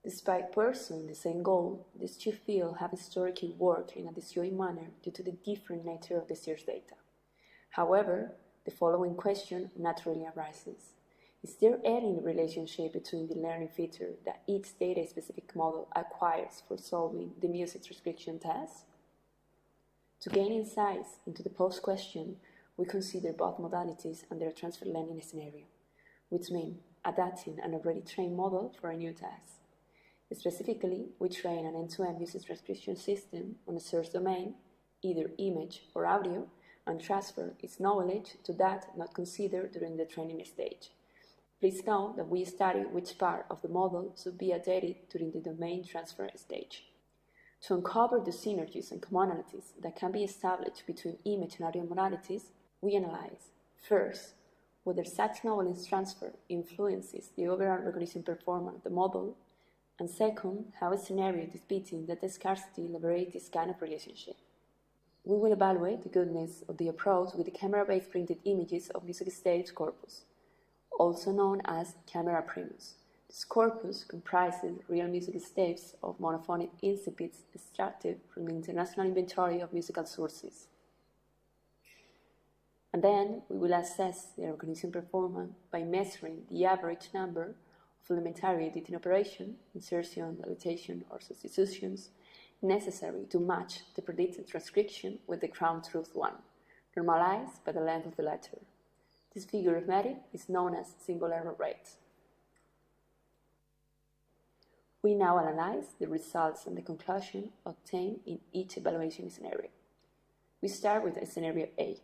Despite pursuing the same goal, these two fields have historically worked in a disjoint manner due to the different nature of the source data. However, the following question naturally arises. Is there any relationship between the learning feature that each data-specific model acquires for solving the music transcription task? To gain insights into the posed question, we consider both modalities and their transfer learning scenario, which means adapting an already trained model for a new task. Specifically, we train an end-to-end music transcription system on a source domain, either image or audio, and transfer its knowledge to that not considered during the training stage. Please note that we study which part of the model should be updated during the domain transfer stage. To uncover the synergies and commonalities that can be established between image and audio modalities, we analyze, first, whether such knowledge transfer influences the overall recognition performance of the model, and second, how a scenario depicting data scarcity liberates this kind of relationship. We will evaluate the goodness of the approach with the camera-based printed images of music stage corpus, also known as camera primus. This corpus comprises real music tapes of monophonic incipits extracted from the international inventory of musical sources. And then we will assess the recognition performance by measuring the average number of elementary editing operations, insertion, deletion, or substitutions, necessary to match the predicted transcription with the ground truth one, normalized by the length of the letter. This figure of merit is known as symbol error rate. We now analyze the results and the conclusion obtained in each evaluation scenario. We start with scenario A.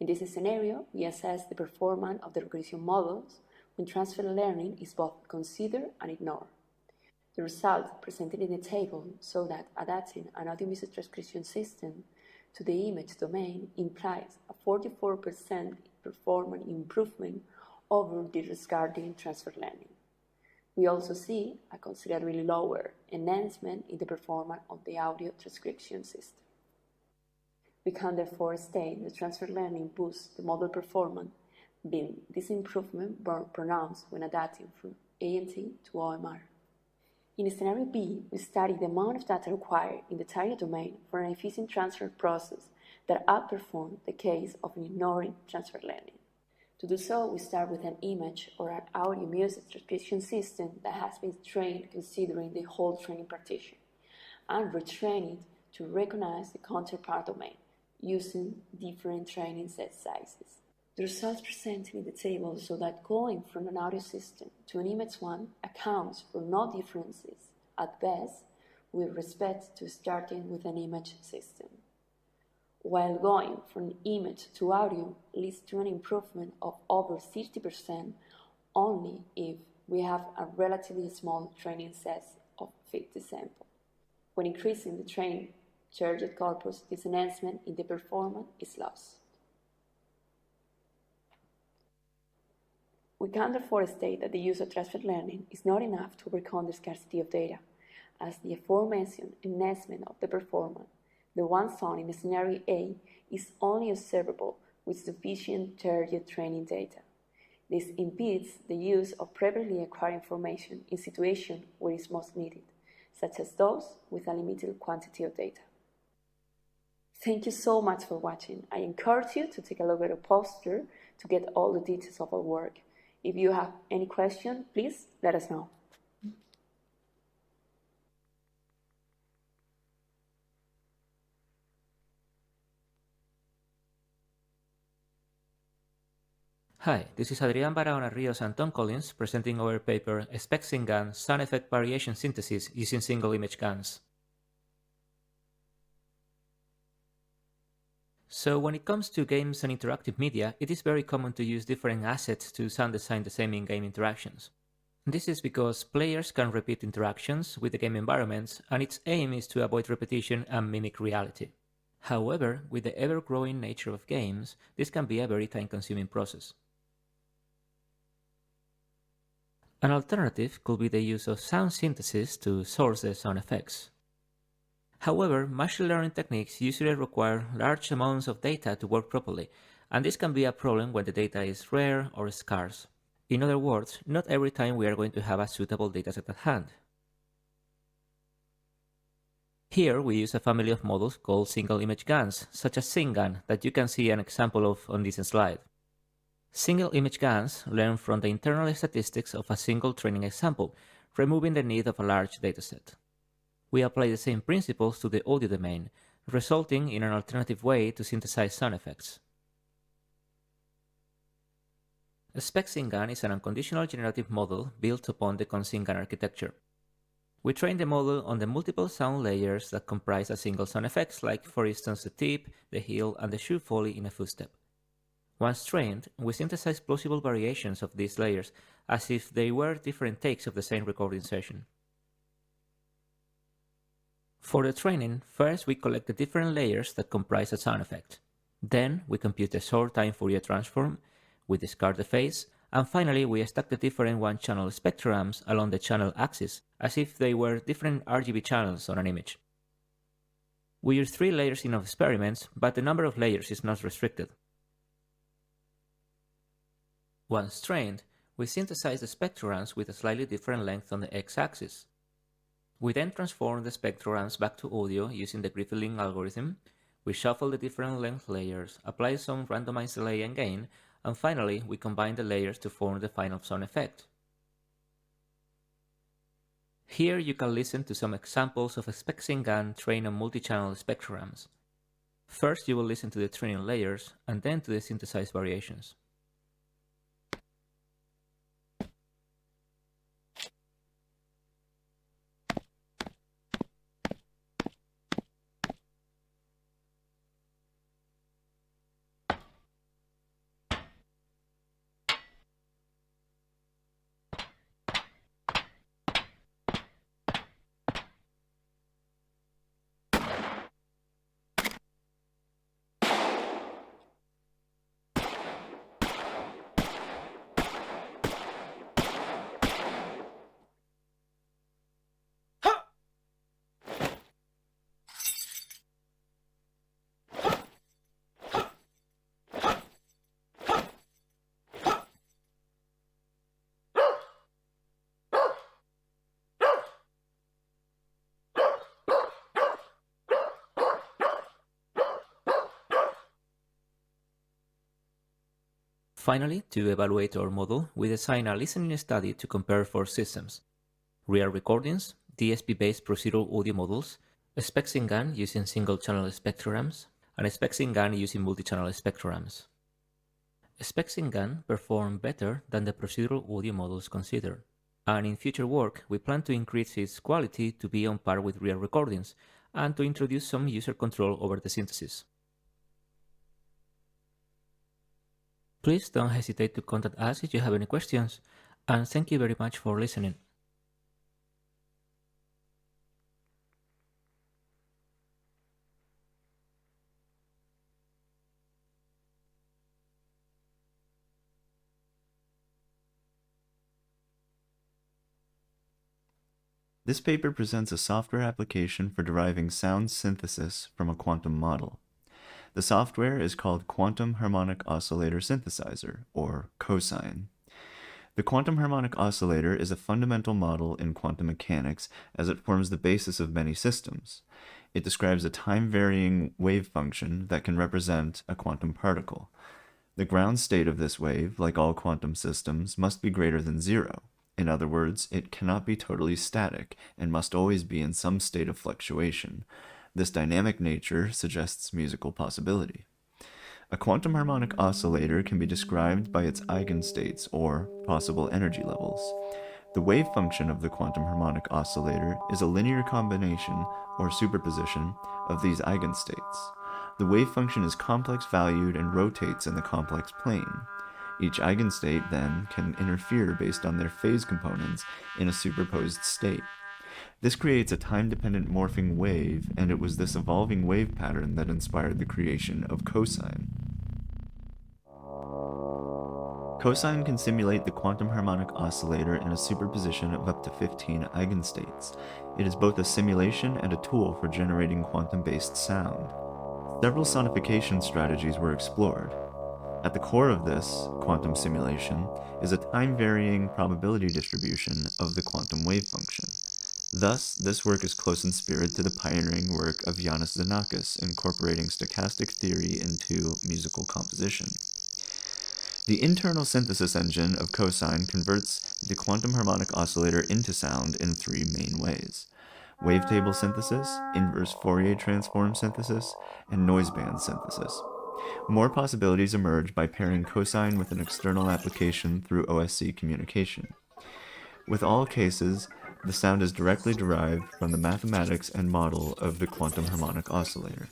In this scenario, we assess the performance of the recognition models when transfer learning is both considered and ignored. The results presented in the table show that adapting an audio music transcription system to the image domain implies a 44% performance improvement over disregarding transfer learning. We also see a considerably lower enhancement in the performance of the audio transcription system. We can therefore state that transfer learning boosts the model performance, being this improvement more pronounced when adapting from AMT to OMR. In scenario B, we study the amount of data required in the target domain for an efficient transfer process that outperforms the case of ignoring transfer learning. To do so, we start with an image or an audio music transcription system that has been trained considering the whole training partition, and retrain it to recognize the counterpart domain using different training set sizes. The results presented in the table show that going from an audio system to an image one accounts for no differences, at best, with respect to starting with an image system, while going from image to audio leads to an improvement of over 60% only if we have a relatively small training set of 50 samples. When increasing the trained charged corpus, this enhancement in the performance is lost. We can therefore state that the use of transfer learning is not enough to overcome the scarcity of data, as the aforementioned enhancement of the performance, the one found in scenario A, is only observable with sufficient target training data. This impedes the use of previously acquired information in situations where it is most needed, such as those with a limited quantity of data. Thank you so much for watching. I encourage you to take a look at the poster to get all the details of our work. If you have any question, please let us know. Hi, this is Adrián Barahona Rios and Tom Collins presenting our paper Spexing GAN Sound Effect Variation Synthesis using Single Image GANs. So when it comes to games and interactive media, it is very common to use different assets to sound design the same in-game interactions. This is because players can repeat interactions with the game environments, and its aim is to avoid repetition and mimic reality. However, with the ever-growing nature of games, this can be a very time-consuming process. An alternative could be the use of sound synthesis to source the sound effects. However, machine learning techniques usually require large amounts of data to work properly, and this can be a problem when the data is rare or scarce. In other words, not every time we are going to have a suitable dataset at hand. Here we use a family of models called single image GANs, such as SINGAN, that you can see an example of on this slide. Single image GANs learn from the internal statistics of a single training example, removing the need of a large dataset. We apply the same principles to the audio domain, resulting in an alternative way to synthesize sound effects. Spexing GAN is an unconditional generative model built upon the Cosine GAN architecture. We train the model on the multiple sound layers that comprise a single sound effects, like for instance the tip, the heel, and the shoe foley in a footstep. Once trained, we synthesize plausible variations of these layers as if they were different takes of the same recording session. For the training, first we collect the different layers that comprise a sound effect. Then we compute a short-time Fourier transform, we discard the phase, and finally we stack the different one-channel spectrograms along the channel axis as if they were different RGB channels on an image. We use 3 layers in our experiments, but the number of layers is not restricted. Once trained, we synthesize the spectrograms with a slightly different length on the x-axis. We then transform the spectrograms back to audio using the Griffith-Link algorithm. We shuffle the different length layers, apply some randomized delay and gain, and finally we combine the layers to form the final sound effect. Here you can listen to some examples of a Spexing GAN trained on multi-channel spectrograms. First you will listen to the training layers, and then to the synthesized variations. Finally, to evaluate our model, we design a listening study to compare 4 systems: real recordings, DSP-based procedural audio models, Spexing GAN using single-channel spectrograms, and Spexing GAN using multi-channel spectrograms. Spexing GAN performed better than the procedural audio models considered, and in future work we plan to increase its quality to be on par with real recordings, and to introduce some user control over the synthesis. Please don't hesitate to contact us if you have any questions, and thank you very much for listening. This paper presents a software application for deriving sound synthesis from a quantum model. The software is called Quantum Harmonic Oscillator Synthesizer, or Cosine. The quantum harmonic oscillator is a fundamental model in quantum mechanics as it forms the basis of many systems. It describes a time-varying wave function that can represent a quantum particle. The ground state of this wave, like all quantum systems, must be greater than zero. In other words, it cannot be totally static and must always be in some state of fluctuation. This dynamic nature suggests musical possibility. A quantum harmonic oscillator can be described by its eigenstates, or possible energy levels. The wave function of the quantum harmonic oscillator is a linear combination, or superposition, of these eigenstates. The wave function is complex valued and rotates in the complex plane. Each eigenstate, then, can interfere based on their phase components in a superposed state. This creates a time-dependent morphing wave, and it was this evolving wave pattern that inspired the creation of cosine. Cosine can simulate the quantum harmonic oscillator in a superposition of up to 15 eigenstates. It is both a simulation and a tool for generating quantum-based sound. Several sonification strategies were explored. At the core of this quantum simulation is a time-varying probability distribution of the quantum wave function. Thus, this work is close in spirit to the pioneering work of Yanis Xenakis, incorporating stochastic theory into musical composition. The internal synthesis engine of Cosine converts the quantum harmonic oscillator into sound in three main ways: wavetable synthesis, inverse Fourier transform synthesis, and noiseband synthesis. More possibilities emerge by pairing Cosine with an external application through OSC communication. With all cases, the sound is directly derived from the mathematics and model of the quantum harmonic oscillator.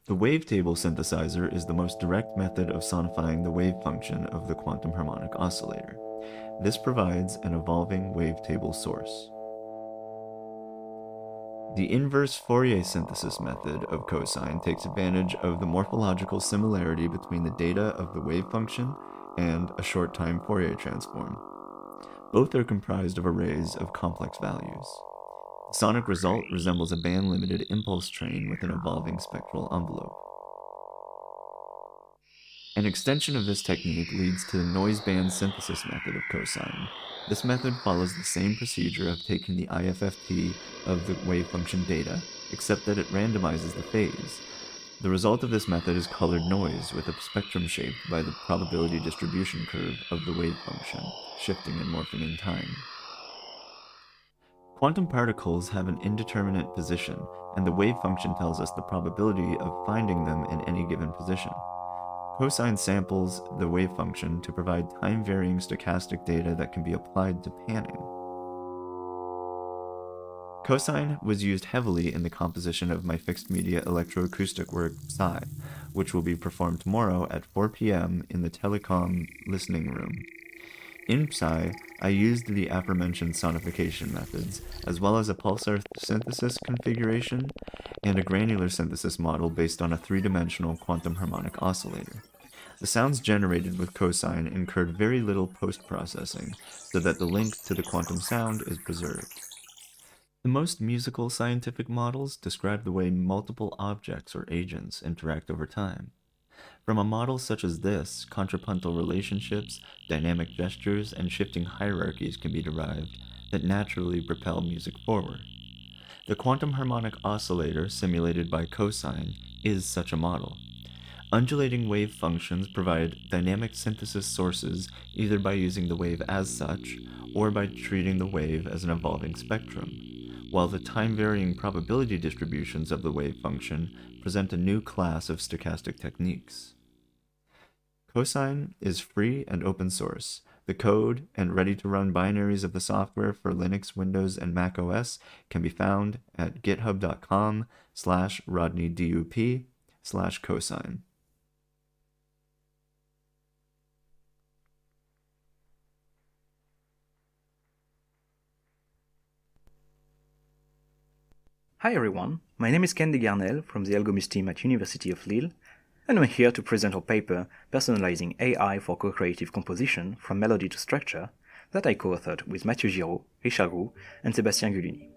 The wavetable synthesizer is the most direct method of sonifying the wave function of the quantum harmonic oscillator. This provides an evolving wavetable source. The inverse Fourier synthesis method of cosine takes advantage of the morphological similarity between the data of the wave function and a short-time Fourier transform. Both are comprised of arrays of complex values. The sonic result resembles a band-limited impulse train with an evolving spectral envelope. An extension of this technique leads to the noiseband synthesis method of cosine. This method follows the same procedure of taking the IFFT of the wave function data, except that it randomizes the phase. The result of this method is colored noise with a spectrum shaped by the probability distribution curve of the wave function, shifting and morphing in time. Quantum particles have an indeterminate position, and the wave function tells us the probability of finding them in any given position. Cosine samples the wave function to provide time-varying stochastic data that can be applied to panning. Cosine was used heavily in the composition of my fixed media electroacoustic work, Psi, which will be performed tomorrow at 4 p.m. in the Telecom listening room. In Psi, I used the aforementioned sonification methods, as well as a pulsar synthesis configuration and a granular synthesis model based on a three-dimensional quantum harmonic oscillator. The sounds generated with cosine incurred very little post-processing, so that the link to the quantum sound is preserved. The most musical scientific models describe the way multiple objects or agents interact over time. From a model such as this, contrapuntal relationships, dynamic gestures, and shifting hierarchies can be derived that naturally propel music forward. The quantum harmonic oscillator simulated by cosine is such a model. Undulating wave functions provide dynamic synthesis sources either by using the wave as such or by treating the wave as an evolving spectrum, while the time-varying probability distributions of the wave function present a new class of stochastic techniques. Cosine is free and open source. The code and ready-to-run binaries of the software for Linux, Windows, and Mac OS can be found at github.com/rodneydup/cosine. Hi everyone, my name is Ken Desgarnel from the Algomus team at University of Lille, and I'm here to present our paper Personalizing AI for Co-Creative Composition from Melody to Structure that I co-authored with Mathieu Giraud, Richard Roux, and Sébastien Guluni.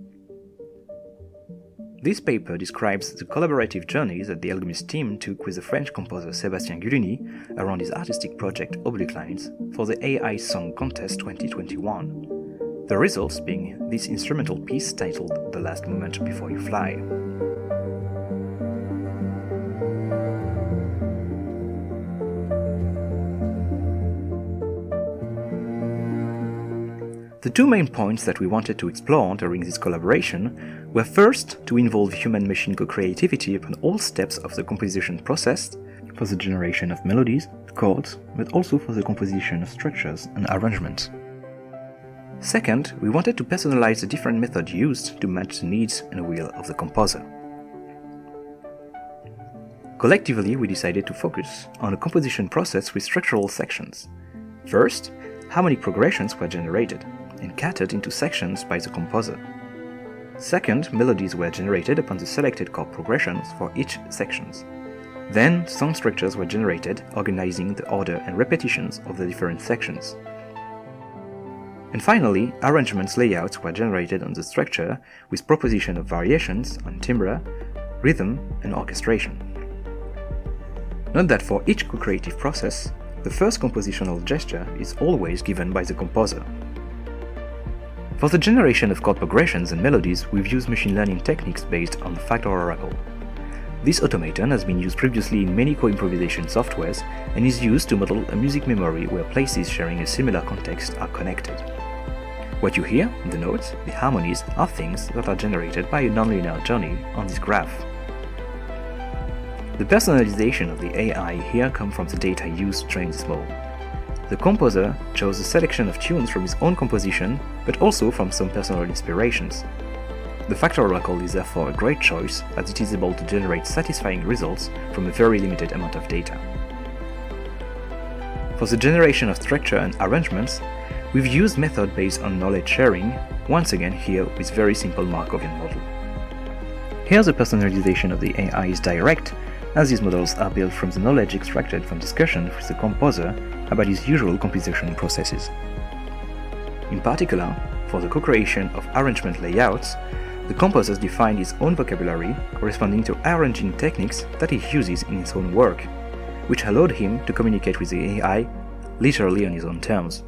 This paper describes the collaborative journey that the Alchemist team took with the French composer Sébastien Guluni around his artistic project Oblique Lines for the AI Song Contest 2021. The results being this instrumental piece titled The Last Moment Before You Fly. The two main points that we wanted to explore during this collaboration were first to involve human-machine co-creativity upon all steps of the composition process, for the generation of melodies, chords, but also for the composition of structures and arrangements. Second, we wanted to personalize the different methods used to match the needs and will of the composer. Collectively, we decided to focus on a composition process with structural sections. First, harmonic progressions were generated and catered into sections by the composer. Second, melodies were generated upon the selected chord progressions for each sections. Then, song structures were generated, organizing the order and repetitions of the different sections. And finally, arrangements layouts were generated on the structure with proposition of variations on timbre, rhythm, and orchestration. Note that for each co-creative process, the first compositional gesture is always given by the composer. For the generation of chord progressions and melodies, we've used machine learning techniques based on Factor Oracle. This automaton has been used previously in many co-improvisation softwares and is used to model a music memory where places sharing a similar context are connected. What you hear, the notes, the harmonies, are things that are generated by a nonlinear journey on this graph. The personalization of the AI here comes from the data used to train this model. The composer chose a selection of tunes from his own composition, but also from some personal inspirations. The Factor Oracle is therefore a great choice, as it is able to generate satisfying results from a very limited amount of data. For the generation of structure and arrangements, we've used method based on knowledge sharing, once again here with very simple Markovian model. Here the personalization of the AI is direct, as these models are built from the knowledge extracted from discussion with the composer about his usual composition processes. In particular, for the co-creation of arrangement layouts, the composer defined his own vocabulary corresponding to arranging techniques that he uses in his own work, which allowed him to communicate with the AI literally on his own terms.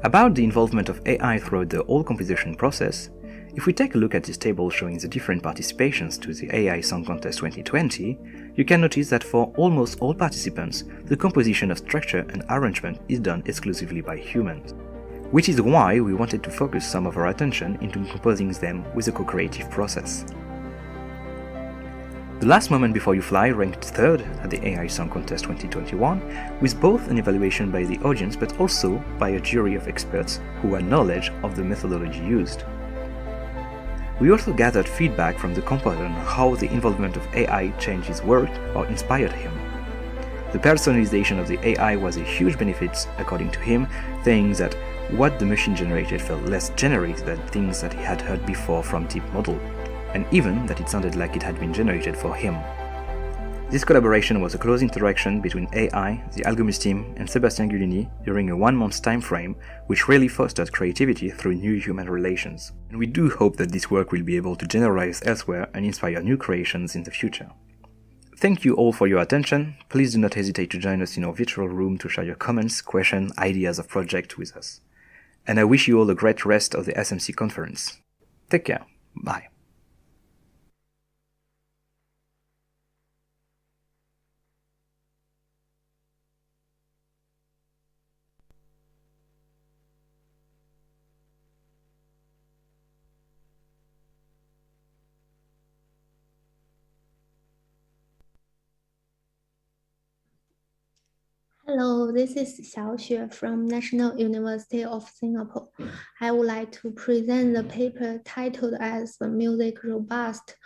About the involvement of AI throughout the whole composition process, if we take a look at this table showing the different participations to the AI Song Contest 2020, you can notice that for almost all participants, the composition of structure and arrangement is done exclusively by humans. Which is why we wanted to focus some of our attention into composing them with a co-creative process. The Last Moment Before You Fly ranked third at the AI Song Contest 2021, with both an evaluation by the audience but also by a jury of experts who had knowledge of the methodology used. We also gathered feedback from the composer on how the involvement of AI changed his work or inspired him. The personalization of the AI was a huge benefit, according to him, saying that what the machine generated felt less generic than things that he had heard before from deep model, and even that it sounded like it had been generated for him. This collaboration was a close interaction between AI, the Alchemist team, and Sébastien Guluni during a 1-month time frame, which really fostered creativity through new human relations. And we do hope that this work will be able to generalize elsewhere and inspire new creations in the future. Thank you all for your attention. Please do not hesitate to join us in our virtual room to share your comments, questions, ideas of project with us. And I wish you all a great rest of the SMC conference. Take care. Bye. Hello, this is Xiaoxue from National University of Singapore. I would like to present the paper titled as the Music Robust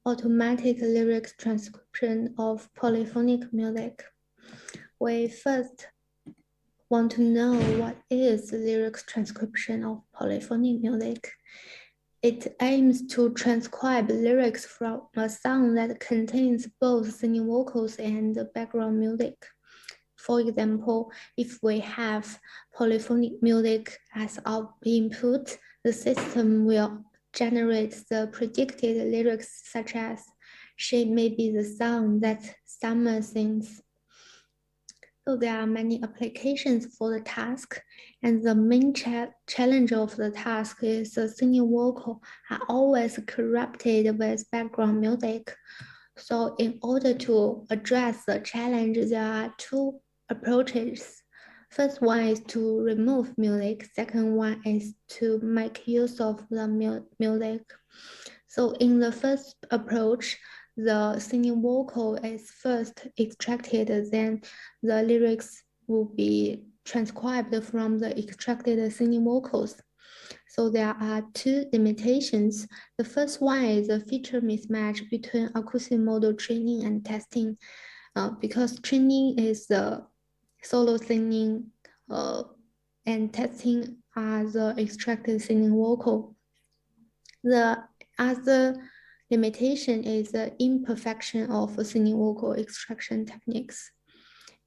Automatic Lyrics Transcription of Polyphonic Music. We first want to know what is the lyrics transcription of polyphonic music. It aims to transcribe lyrics from a song that contains both singing vocals and background music. For example, if we have polyphonic music as our input, the system will generate the predicted lyrics such as "She may be the song that summer sings." So there are many applications for the task, and the main challenge of the task is the singing vocal are always corrupted with background music. So in order to address the challenge, there are two approaches. First one is to remove music. Second one is to make use of the music. So in the first approach, the singing vocal is first extracted, then the lyrics will be transcribed from the extracted singing vocals. So there are two limitations. The first one is a feature mismatch between acoustic model training and testing, because training is the solo singing and testing are the extracted singing vocal. The other limitation is the imperfection of singing vocal extraction techniques.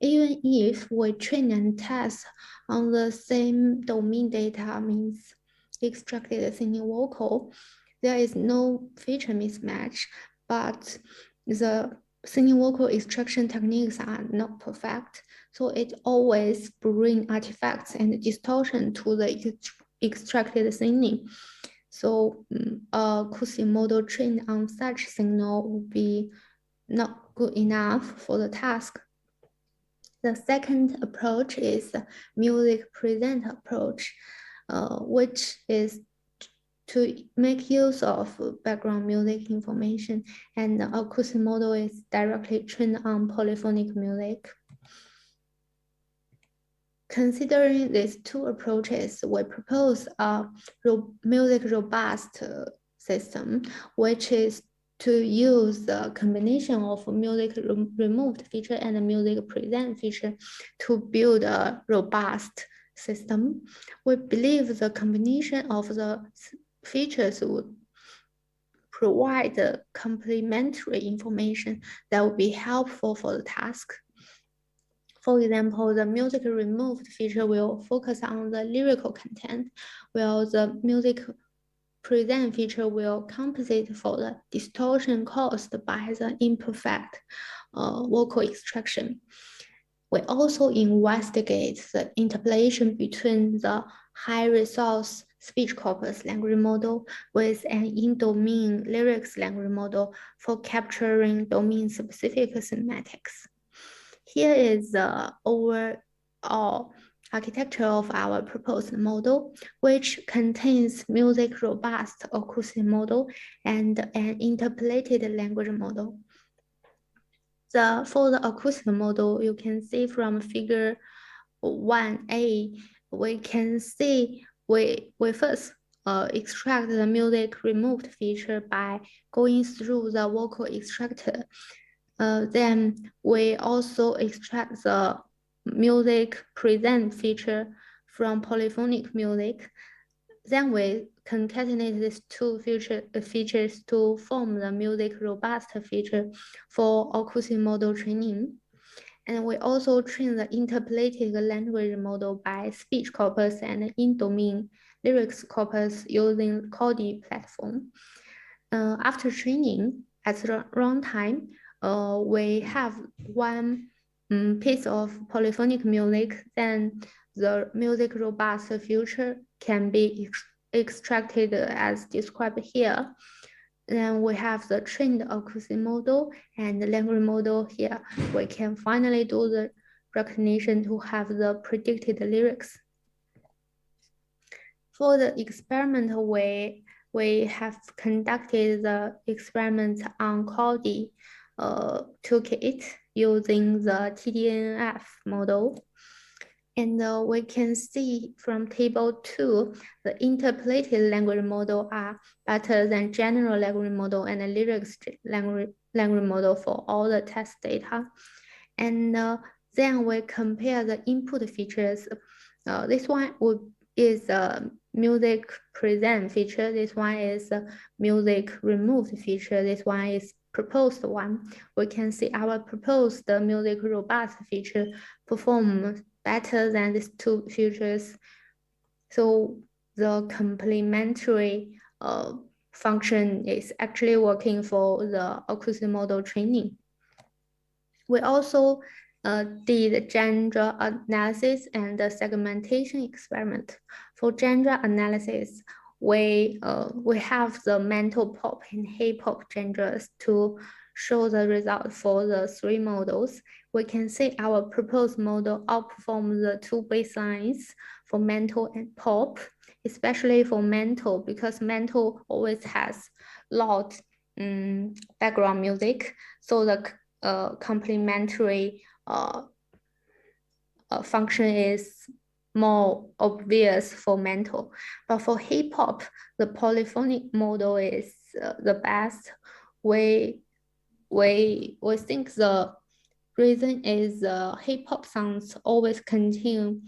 Even if we train and test on the same domain data, means extracted singing vocal, there is no feature mismatch, but the singing vocal extraction techniques are not perfect. So it always brings artifacts and distortion to the extracted singing. So a acoustic model trained on such signal would be not good enough for the task. The second approach is the music present approach, which is to make use of background music information, and the acoustic model is directly trained on polyphonic music. Considering these two approaches, we propose a music robust system, which is to use the combination of music removed feature and music present feature to build a robust system. We believe the combination of the features would provide complementary information that would be helpful for the task. For example, the music removed feature will focus on the lyrical content, while the music present feature will compensate for the distortion caused by the imperfect vocal extraction. We also investigate the interpolation between the high resource speech corpus language model with an in-domain lyrics language model for capturing domain-specific semantics. Here is the overall architecture of our proposed model, which contains music robust acoustic model and an interpolated language model. For the acoustic model, you can see from figure 1A, we can see we first extract the music removed feature by going through the vocal extractor. Then we also extract the music present feature from polyphonic music. Then we concatenate these two features to form the music robust feature for acoustic model training. And we also train the interpolated language model by speech corpus and in-domain lyrics corpus using Cosine platform. After training, at the runtime, we have one piece of polyphonic music, then the music robust feature can be extracted as described here. Then we have the trained acoustic model and the language model here. We can finally do the recognition to have the predicted lyrics. For the experiment, we have conducted the experiment on Cosine toolkit using the TDNF model. And we can see from table 2, the interpolated language model are better than general language model and the lyrics language model for all the test data. And then we compare the input features. This one is a music present feature. This one is a music removed feature. This one is proposed one, we can see our proposed music robust feature perform better than these two features. So the complementary function is actually working for the acoustic model training. We also did genre analysis and the segmentation experiment. For genre analysis, we have the mental pop and hip hop genres to show the result for the three models. We can see our proposed model outperforms the two baselines for mental and pop, especially for mental, because mental always has loud background music. So the complementary function is more obvious for mental. But for hip hop, the polyphonic model is the best. We think the reason is hip hop songs always contain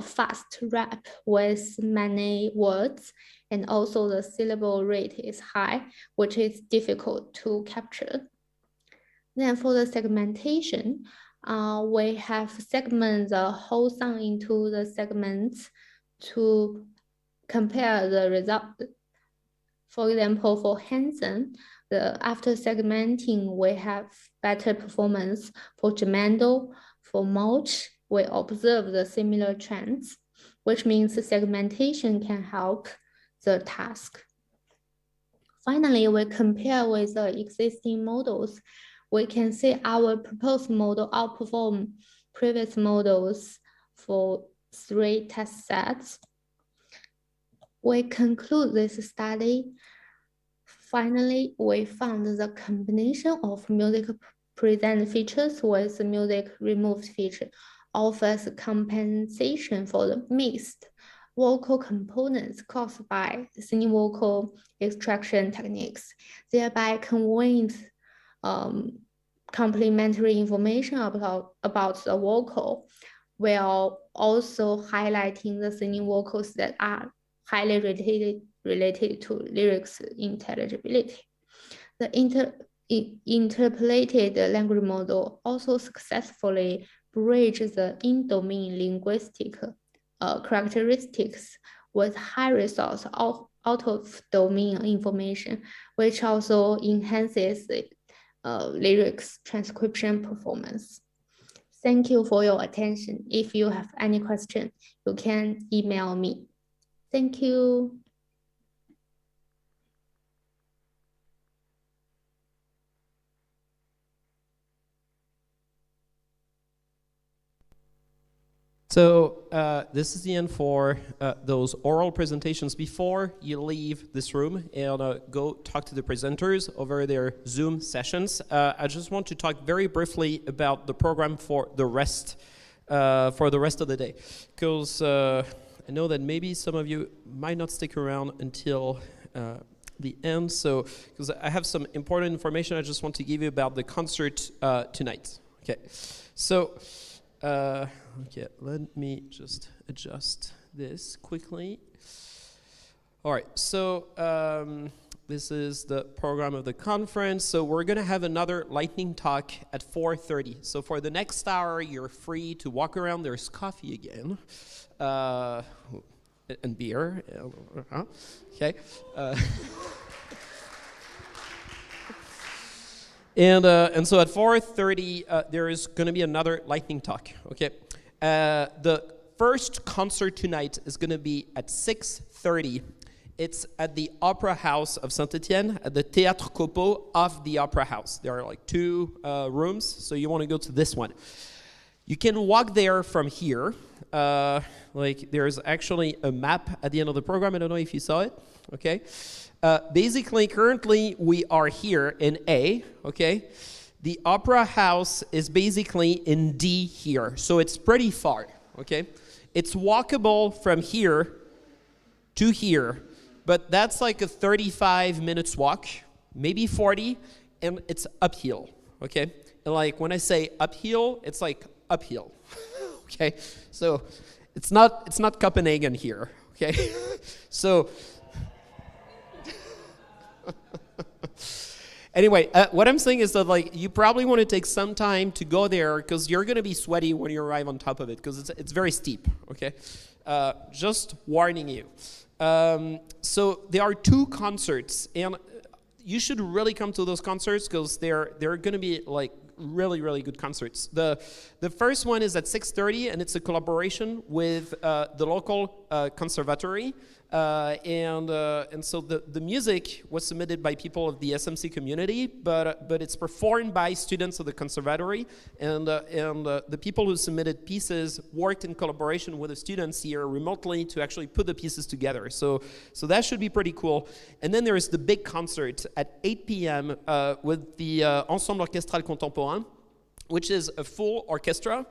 fast rap with many words, and also the syllable rate is high, which is difficult to capture. Then for the segmentation, we have segmented the whole song into the segments to compare the result. For example, for Hanson, after segmenting, we have better performance. For Gemendo, for Mulch, we observe the similar trends, which means the segmentation can help the task. Finally, we compare with the existing models. We can see our proposed model outperform previous models for 3 test sets. We conclude this study. Finally, we found the combination of music present features with music removed feature offers compensation for the mixed vocal components caused by singing vocal extraction techniques, thereby conveying complementary information about the vocal, while also highlighting the singing vocals that are highly related to lyrics intelligibility. The interpolated language model also successfully bridges the in-domain linguistic characteristics with high results out of domain information, which also enhances the lyrics transcription performance. Thank you for your attention. If you have any question, you can email me. Thank you. So this is the end for those oral presentations. Before you leave this room and go talk to the presenters over their Zoom sessions, I just want to talk very briefly about the program for the rest of the day, because I know that maybe some of you might not stick around until the end. So because I have some important information I just want to give you about the concert tonight. Okay, so. Okay, let me just adjust this quickly. All right, so this is the program of the conference. So we're going to have another lightning talk at 4:30. So for the next hour, you're free to walk around. There's coffee again, and beer. Okay. And so at 4:30, there is going to be another lightning talk. Okay. The first concert tonight is going to be at 6:30. It's at the Opera House of Saint-Étienne, at the Théâtre Copeau of the Opera House. There are like 2 rooms, so you want to go to this one. You can walk there from here. Like there's actually a map at the end of the program. I don't know if you saw it. Okay. Basically, currently we are here in A. Okay. The Opera House is basically in D here, so it's pretty far, okay? It's walkable from here to here, but that's like a 35 minutes walk, maybe 40, and it's uphill, okay? And like when I say uphill, it's like uphill, okay? So it's not Copenhagen here, okay? So Anyway, what I'm saying is that like you probably want to take some time to go there because you're going to be sweaty when you arrive on top of it because it's very steep, okay? Just warning you. So there are 2 concerts, and you should really come to those concerts because they're going to be like really, really good concerts. The first one is at 6:30, and it's a collaboration with the local conservatory. And so the music was submitted by people of the SMC community, but it's performed by students of the conservatory, and the people who submitted pieces worked in collaboration with the students here remotely to actually put the pieces together. So that should be pretty cool. And then there is the big concert at 8 p.m. With the Ensemble Orchestral Contemporain, which is a full orchestra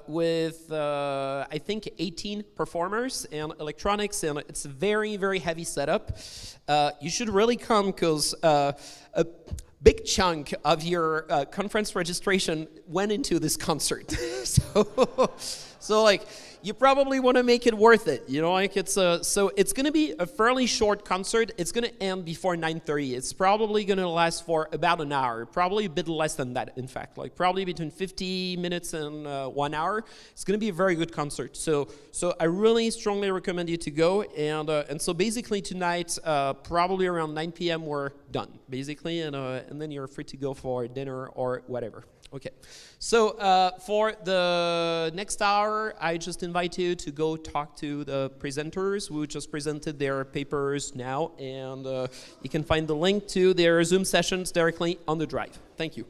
with, I think, 18 performers and electronics, and it's a very, very heavy setup. You should really come because a big chunk of your conference registration went into this concert. So like, you probably want to make it worth it, you know, like so it's going to be a fairly short concert. It's going to end before 9:30. It's probably going to last for about an hour, probably a bit less than that, in fact, like probably between 50 minutes and 1 hour. It's going to be a very good concert. So I really strongly recommend you to go. And so basically tonight, probably around 9 p.m. we're done, basically, and then you're free to go for dinner or whatever. Okay, so for the next hour, I just invite you to go talk to the presenters who just presented their papers now, and you can find the link to their Zoom sessions directly on the drive. Thank you.